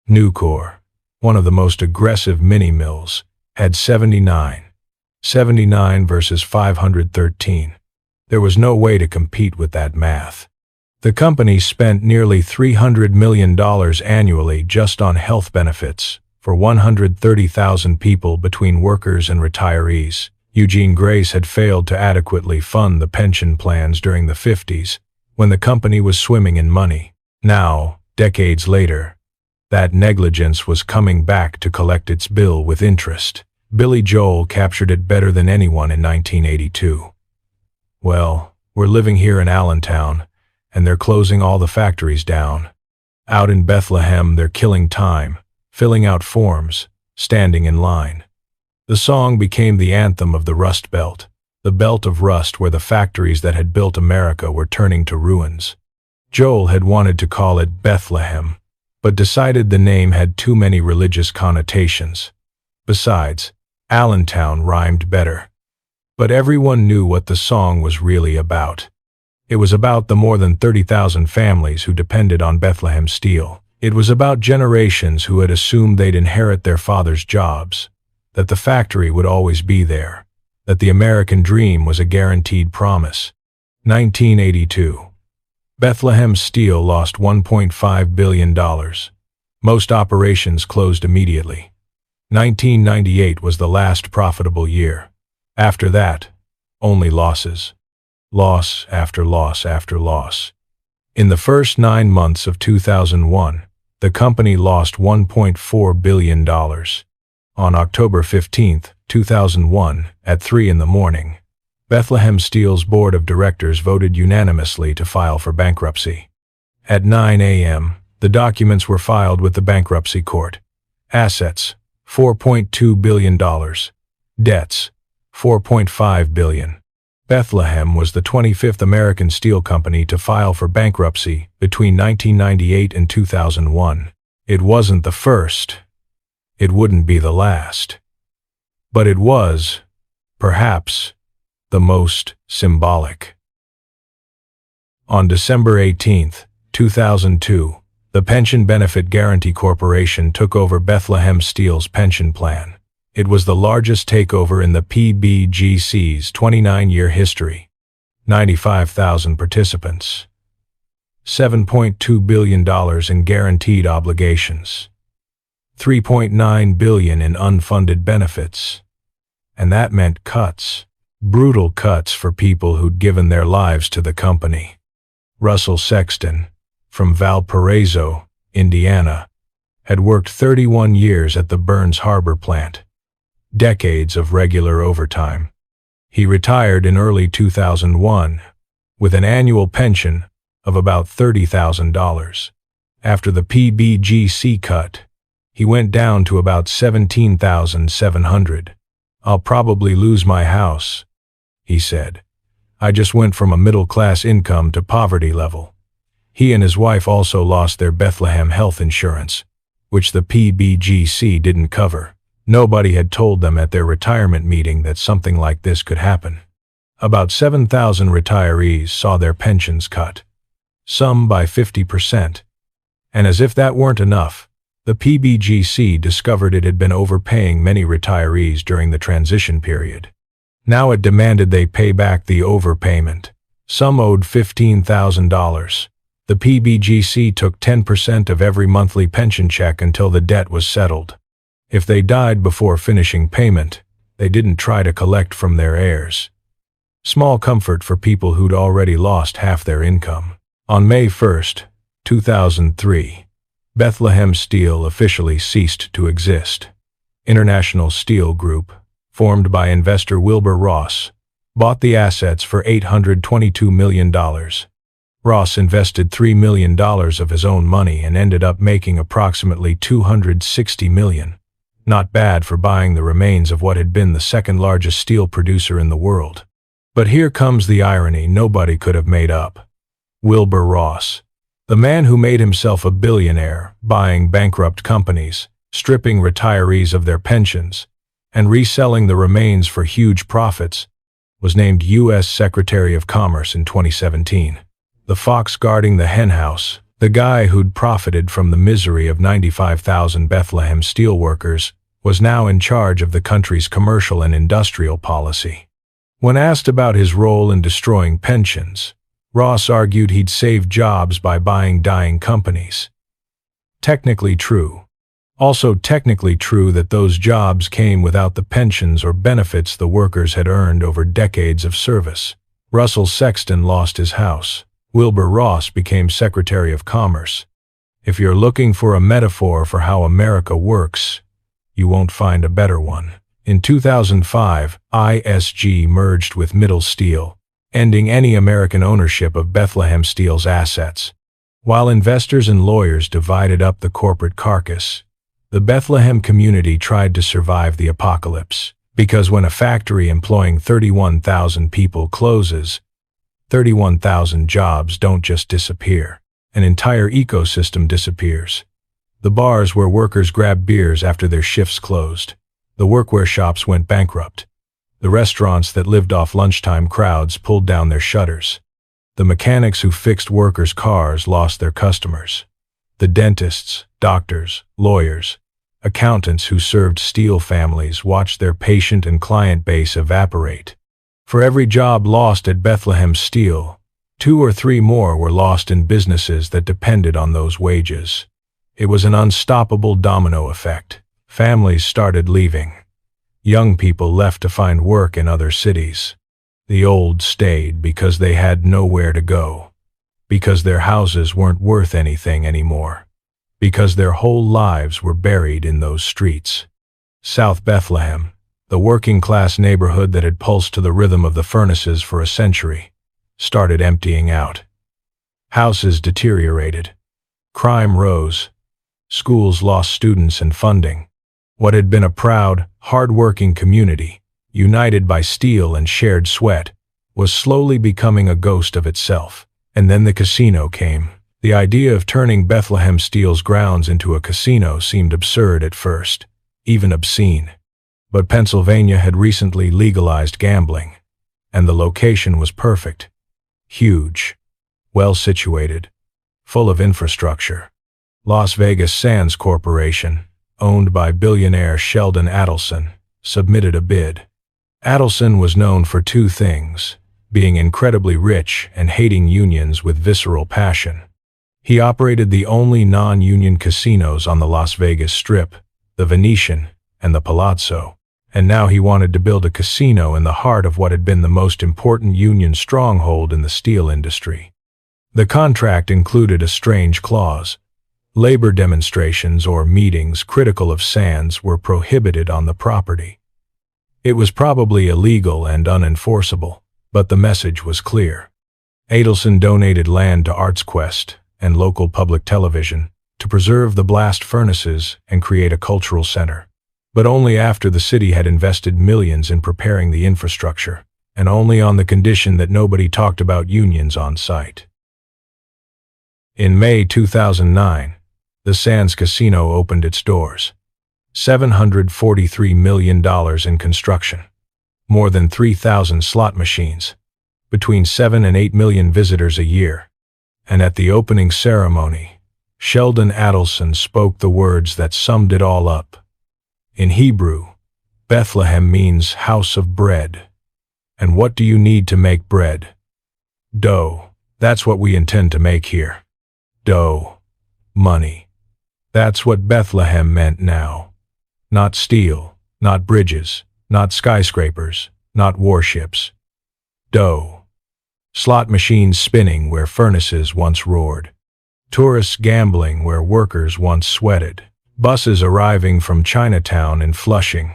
Nucor, one of the most aggressive mini-mills, had $79. 79 versus 513. There was no way to compete with that math. The company spent nearly $300 million annually just on health benefits for 130,000 people between workers and retirees. Eugene Grace had failed to adequately fund the pension plans during the 50s, when the company was swimming in money. Now, decades later, that negligence was coming back to collect its bill with interest. Billy Joel captured it better than anyone in 1982. Well, we're living here in Allentown, and they're closing all the factories down. Out in Bethlehem, they're killing time, filling out forms, standing in line. The song became the anthem of the Rust Belt, the belt of rust where the factories that had built America were turning to ruins. Joel had wanted to call it Bethlehem, but decided the name had too many religious connotations. Besides, Allentown rhymed better. But everyone knew what the song was really about. It was about the more than 30,000 families who depended on Bethlehem Steel. It was about generations who had assumed they'd inherit their father's jobs, that the factory would always be there, that the American dream was a guaranteed promise. 1982. Bethlehem Steel lost $1.5 billion. Most operations closed immediately. 1998 was the last profitable year. After that, only losses. Loss after loss after loss. In the first 9 months of 2001, the company lost $1.4 billion. On October 15, 2001, at 3 a.m, Bethlehem Steel's board of directors voted unanimously to file for bankruptcy. At 9 a.m., the documents were filed with the bankruptcy court. Assets, $4.2 billion. Debts, $4.5 billion. Bethlehem was the 25th American steel company to file for bankruptcy between 1998 and 2001. It wasn't the first. It wouldn't be the last. But it was, perhaps, the most symbolic. On December 18, 2002, the Pension Benefit Guaranty Corporation took over Bethlehem Steel's pension plan. It was the largest takeover in the PBGC's 29-year history. 95,000 participants. $7.2 billion in guaranteed obligations. $3.9 billion in unfunded benefits. And that meant cuts. Brutal cuts for people who'd given their lives to the company. Russell Sexton, from Valparaiso, Indiana, had worked 31 years at the Burns Harbor plant. Decades of regular overtime. He retired in early 2001 with an annual pension of about $30,000. After the PBGC cut, he went down to about $17,700. "I'll probably lose my house," he said. "I just went from a middle-class income to poverty level." He and his wife also lost their Bethlehem health insurance, which the PBGC didn't cover. Nobody had told them at their retirement meeting that something like this could happen. About 7,000 retirees saw their pensions cut, some by 50%. And as if that weren't enough, the PBGC discovered it had been overpaying many retirees during the transition period. Now it demanded they pay back the overpayment. Some owed $15,000. The PBGC took 10% of every monthly pension check until the debt was settled. If they died before finishing payment, they didn't try to collect from their heirs. Small comfort for people who'd already lost half their income. On May 1, 2003, Bethlehem Steel officially ceased to exist. International Steel Group, formed by investor Wilbur Ross, bought the assets for $822 million. Ross invested $3 million of his own money and ended up making approximately $260 million. Not bad for buying the remains of what had been the second largest steel producer in the world. But here comes the irony nobody could have made up. Wilbur Ross, the man who made himself a billionaire buying bankrupt companies, stripping retirees of their pensions, and reselling the remains for huge profits, was named U.S. Secretary of Commerce in 2017. The fox guarding the henhouse, the guy who'd profited from the misery of 95,000 Bethlehem Steel workers, was now in charge of the country's commercial and industrial policy. When asked about his role in destroying pensions, Ross argued he'd save jobs by buying dying companies. Technically true. Also technically true that those jobs came without the pensions or benefits the workers had earned over decades of service. Russell Sexton lost his house. Wilbur Ross became Secretary of Commerce. If you're looking for a metaphor for how America works, you won't find a better one. In 2005, ISG merged with Middle Steel, ending any American ownership of Bethlehem Steel's assets. While investors and lawyers divided up the corporate carcass, the Bethlehem community tried to survive the apocalypse, because when a factory employing 31,000 people closes, 31,000 jobs don't just disappear. An entire ecosystem disappears. The bars where workers grabbed beers after their shifts closed. The workwear shops went bankrupt. The restaurants that lived off lunchtime crowds pulled down their shutters. The mechanics who fixed workers' cars lost their customers. The dentists, doctors, lawyers, accountants who served steel families watched their patient and client base evaporate. For every job lost at Bethlehem Steel, 2 or 3 more were lost in businesses that depended on those wages. It was an unstoppable domino effect. Families started leaving. Young people left to find work in other cities. The old stayed because they had nowhere to go, because their houses weren't worth anything anymore, because their whole lives were buried in those streets. South Bethlehem, the working-class neighborhood that had pulsed to the rhythm of the furnaces for a century, started emptying out. Houses deteriorated. Crime rose. Schools lost students and funding. What had been a proud, hard-working community, united by steel and shared sweat, was slowly becoming a ghost of itself. And then the casino came. The idea of turning Bethlehem Steel's grounds into a casino seemed absurd at first, even obscene. But Pennsylvania had recently legalized gambling, and the location was perfect. Huge, well-situated, full of infrastructure. Las Vegas Sands Corporation, owned by billionaire Sheldon Adelson, submitted a bid. Adelson was known for 2 things: being incredibly rich and hating unions with visceral passion. He operated the only non-union casinos on the Las Vegas Strip, the Venetian and the Palazzo. And now he wanted to build a casino in the heart of what had been the most important union stronghold in the steel industry. The contract included a strange clause: Labor demonstrations or meetings critical of sands were prohibited on the property. It was probably illegal and unenforceable, but the message was clear. Adelson donated land to ArtsQuest and local public television to preserve the blast furnaces and create a cultural center, but only after the city had invested millions in preparing the infrastructure, and only on the condition that nobody talked about unions on site. In May 2009, the Sands Casino opened its doors. $743 million in construction, more than 3,000 slot machines, between 7 and 8 million visitors a year. And at the opening ceremony, Sheldon Adelson spoke the words that summed it all up. In Hebrew, Bethlehem means house of bread. And what do you need to make bread? Dough. That's what we intend to make here. Dough. Money. That's what Bethlehem meant now. Not steel, not bridges, not skyscrapers, not warships. Dough. Slot machines spinning where furnaces once roared. Tourists gambling where workers once sweated. Buses arriving from Chinatown in Flushing,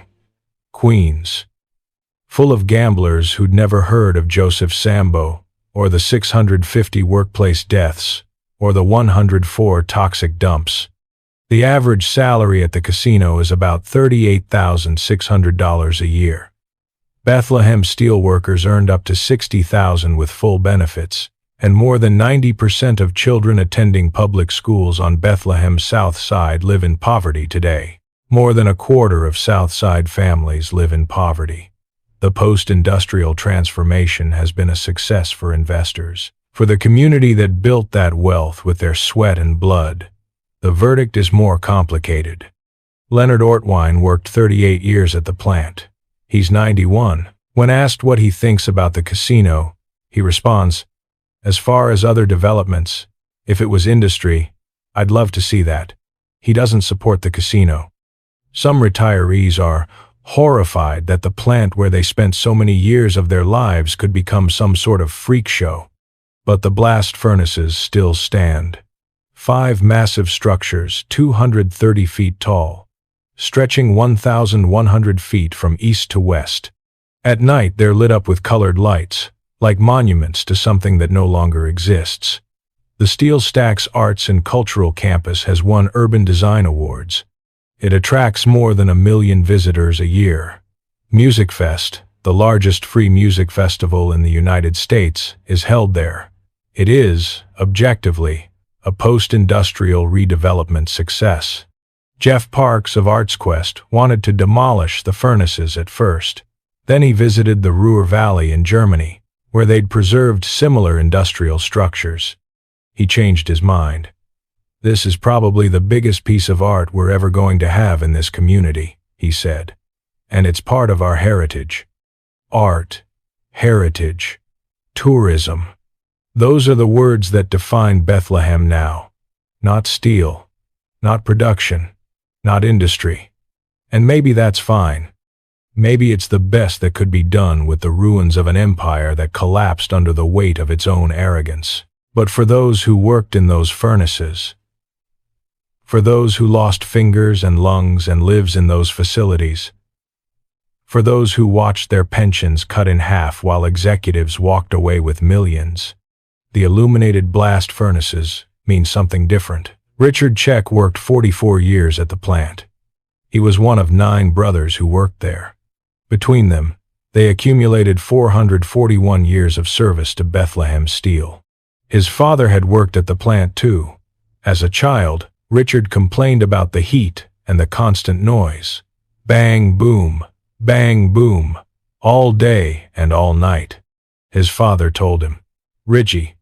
Queens, full of gamblers who'd never heard of Joseph Szambo, or the 650 workplace deaths, or the 104 toxic dumps. The average salary at the casino is about $38,600 a year. Bethlehem Steel workers earned up to $60,000 with full benefits, and more than 90% of children attending public schools on Bethlehem's South Side live in poverty today. More than a quarter of South Side families live in poverty. The post-industrial transformation has been a success for investors, for the community that built that wealth with their sweat and blood. The verdict is more complicated. Leonard Ortwine worked 38 years at the plant. He's 91. When asked what he thinks about the casino, he responds, "As far as other developments, if it was industry, I'd love to see that." He doesn't support the casino. Some retirees are horrified that the plant where they spent so many years of their lives could become some sort of freak show. But the blast furnaces still stand. 5 massive structures, 230 feet tall, stretching 1,100 feet from east to west. At night, they're lit up with colored lights, like monuments to something that no longer exists. The Steel Stacks Arts and Cultural Campus has won Urban Design Awards. It attracts more than 1 million visitors a year. Music Fest, the largest free music festival in the United States, is held there. It is, objectively, a post-industrial redevelopment success. Jeff Parks of ArtsQuest wanted to demolish the furnaces at first. Then he visited the Ruhr Valley in Germany, where they'd preserved similar industrial structures. He changed his mind. "This is probably the biggest piece of art we're ever going to have in this community," he said. "And it's part of our heritage." Art, heritage, tourism. Those are the words that define Bethlehem now. Not steel, not production, not industry. And maybe that's fine. Maybe it's the best that could be done with the ruins of an empire that collapsed under the weight of its own arrogance. But for those who worked in those furnaces, for those who lost fingers and lungs and lives in those facilities, for those who watched their pensions cut in half while executives walked away with millions, the illuminated blast furnaces mean something different. Richard Czech worked 44 years at the plant. He was one of 9 brothers who worked there. Between them, they accumulated 441 years of service to Bethlehem Steel. His father had worked at the plant too. As a child, Richard complained about the heat and the constant noise. Bang, boom, all day and all night. His father told him, "Richie,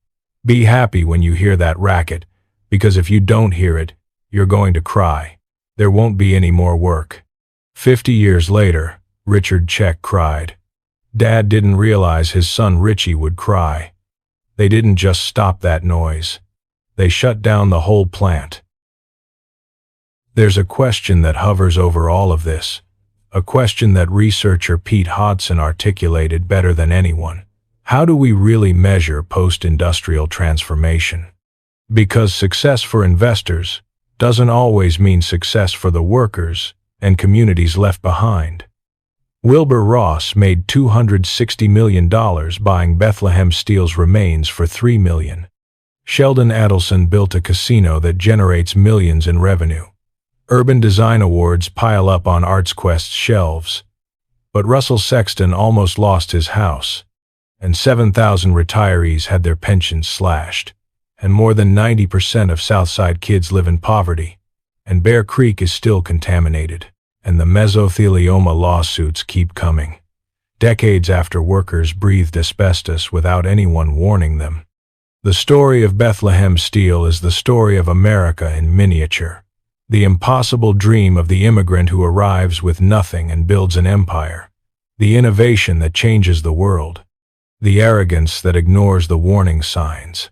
be happy when you hear that racket, because if you don't hear it, you're going to cry. There won't be any more work." 50 years later, Richard Czech cried. Dad didn't realize his son Richie would cry. They didn't just stop that noise. They shut down the whole plant. There's a question that hovers over all of this, a question that researcher Pete Hodson articulated better than anyone. How do we really measure post-industrial transformation? Because success for investors, doesn't always mean success for the workers and communities left behind. Wilbur Ross made $260 million buying Bethlehem Steel's remains for $3 million. Sheldon Adelson built a casino that generates millions in revenue. Urban design awards pile up on ArtsQuest's shelves. But Russell Sexton almost lost his house, and 7,000 retirees had their pensions slashed, and more than 90% of Southside kids live in poverty, and Bear Creek is still contaminated, and the mesothelioma lawsuits keep coming, decades after workers breathed asbestos without anyone warning them. The story of Bethlehem Steel is the story of America in miniature, the impossible dream of the immigrant who arrives with nothing and builds an empire, the innovation that changes the world, the arrogance that ignores the warning signs,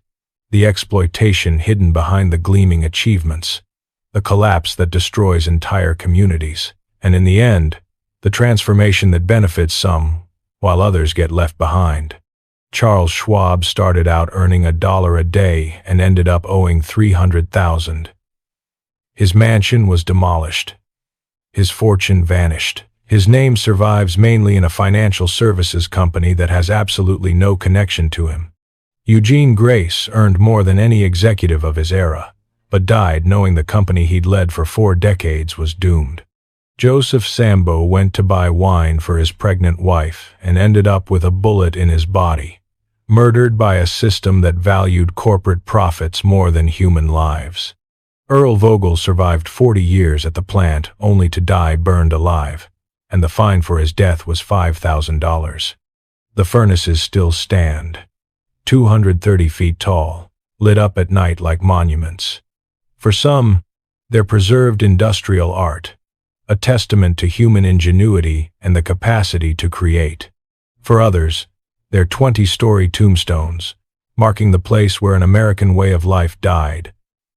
the exploitation hidden behind the gleaming achievements, the collapse that destroys entire communities, and in the end, the transformation that benefits some while others get left behind. Charles Schwab started out earning $1 a day and ended up owing $300,000. His mansion was demolished. His fortune vanished. His name survives mainly in a financial services company that has absolutely no connection to him. Eugene Grace earned more than any executive of his era, but died knowing the company he'd led for 4 decades was doomed. Joseph Szambo went to buy wine for his pregnant wife and ended up with a bullet in his body, murdered by a system that valued corporate profits more than human lives. Earl Vogel survived 40 years at the plant only to die burned alive, and the fine for his death was $5,000. The furnaces still stand, 230 feet tall, lit up at night like monuments. For some, they're preserved industrial art, a testament to human ingenuity and the capacity to create. For others, they're 20-story tombstones, marking the place where an American way of life died,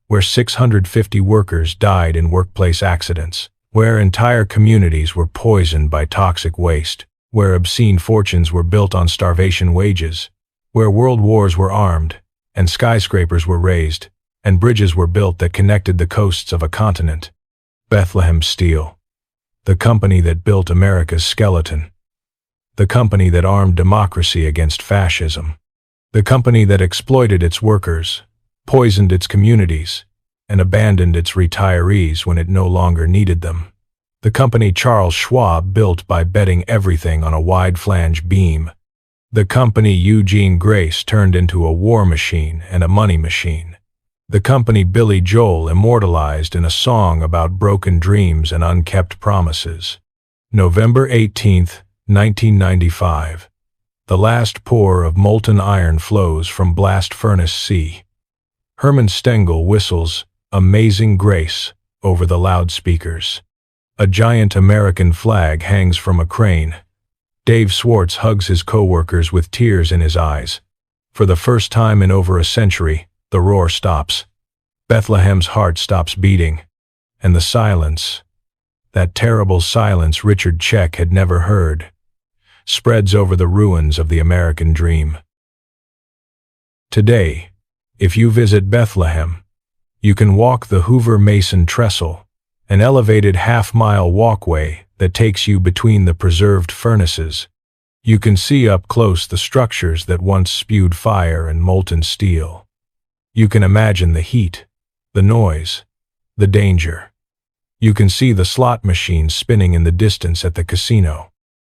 where 650 workers died in workplace accidents, where entire communities were poisoned by toxic waste, where obscene fortunes were built on starvation wages, where world wars were armed, and skyscrapers were raised, and bridges were built that connected the coasts of a continent. Bethlehem Steel, the company that built America's skeleton, the company that armed democracy against fascism, the company that exploited its workers, poisoned its communities, and abandoned its retirees when it no longer needed them. The company Charles Schwab built by betting everything on a wide-flange beam. The company Eugene Grace turned into a war machine and a money machine. The company Billy Joel immortalized in a song about broken dreams and unkept promises. November 18, 1995. The last pour of molten iron flows from Blast Furnace C. Herman Stengel whistles "Amazing Grace" over the loudspeakers. A giant American flag hangs from a crane. Dave Swartz hugs his coworkers with tears in his eyes. For the first time in over a century, the roar stops. Bethlehem's heart stops beating. And the silence, that terrible silence Richard Check had never heard, spreads over the ruins of the American dream. Today, if you visit Bethlehem, you can walk the Hoover Mason Trestle, an elevated half-mile walkway that takes you between the preserved furnaces. You can see up close the structures that once spewed fire and molten steel. You can imagine the heat, the noise, the danger. You can see the slot machines spinning in the distance at the casino.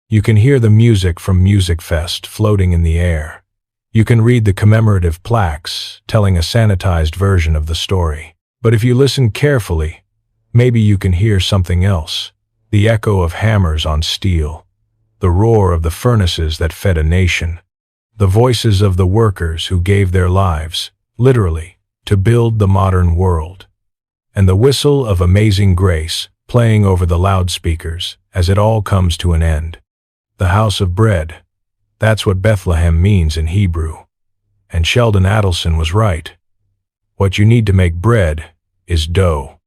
You can hear the music from Music Fest floating in the air. You can read the commemorative plaques telling a sanitized version of the story. But if you listen carefully, maybe you can hear something else. The echo of hammers on steel. The roar of the furnaces that fed a nation. The voices of the workers who gave their lives, literally, to build the modern world. And the whistle of Amazing Grace playing over the loudspeakers as it all comes to an end. The house of bread. That's what Bethlehem means in Hebrew. And Sheldon Adelson was right. What you need to make bread is dough.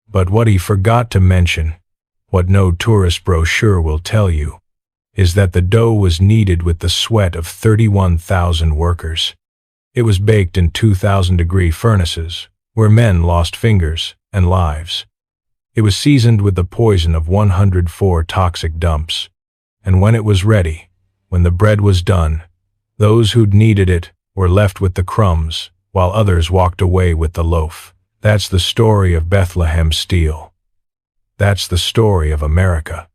But what he forgot to mention, what no tourist brochure will tell you, is that the dough was kneaded with the sweat of 31,000 workers. It was baked in 2,000-degree furnaces, where men lost fingers and lives. It was seasoned with the poison of 104 toxic dumps. And when it was ready, when the bread was done, those who'd needed it were left with the crumbs, while others walked away with the loaf. That's the story of Bethlehem Steel. That's the story of America.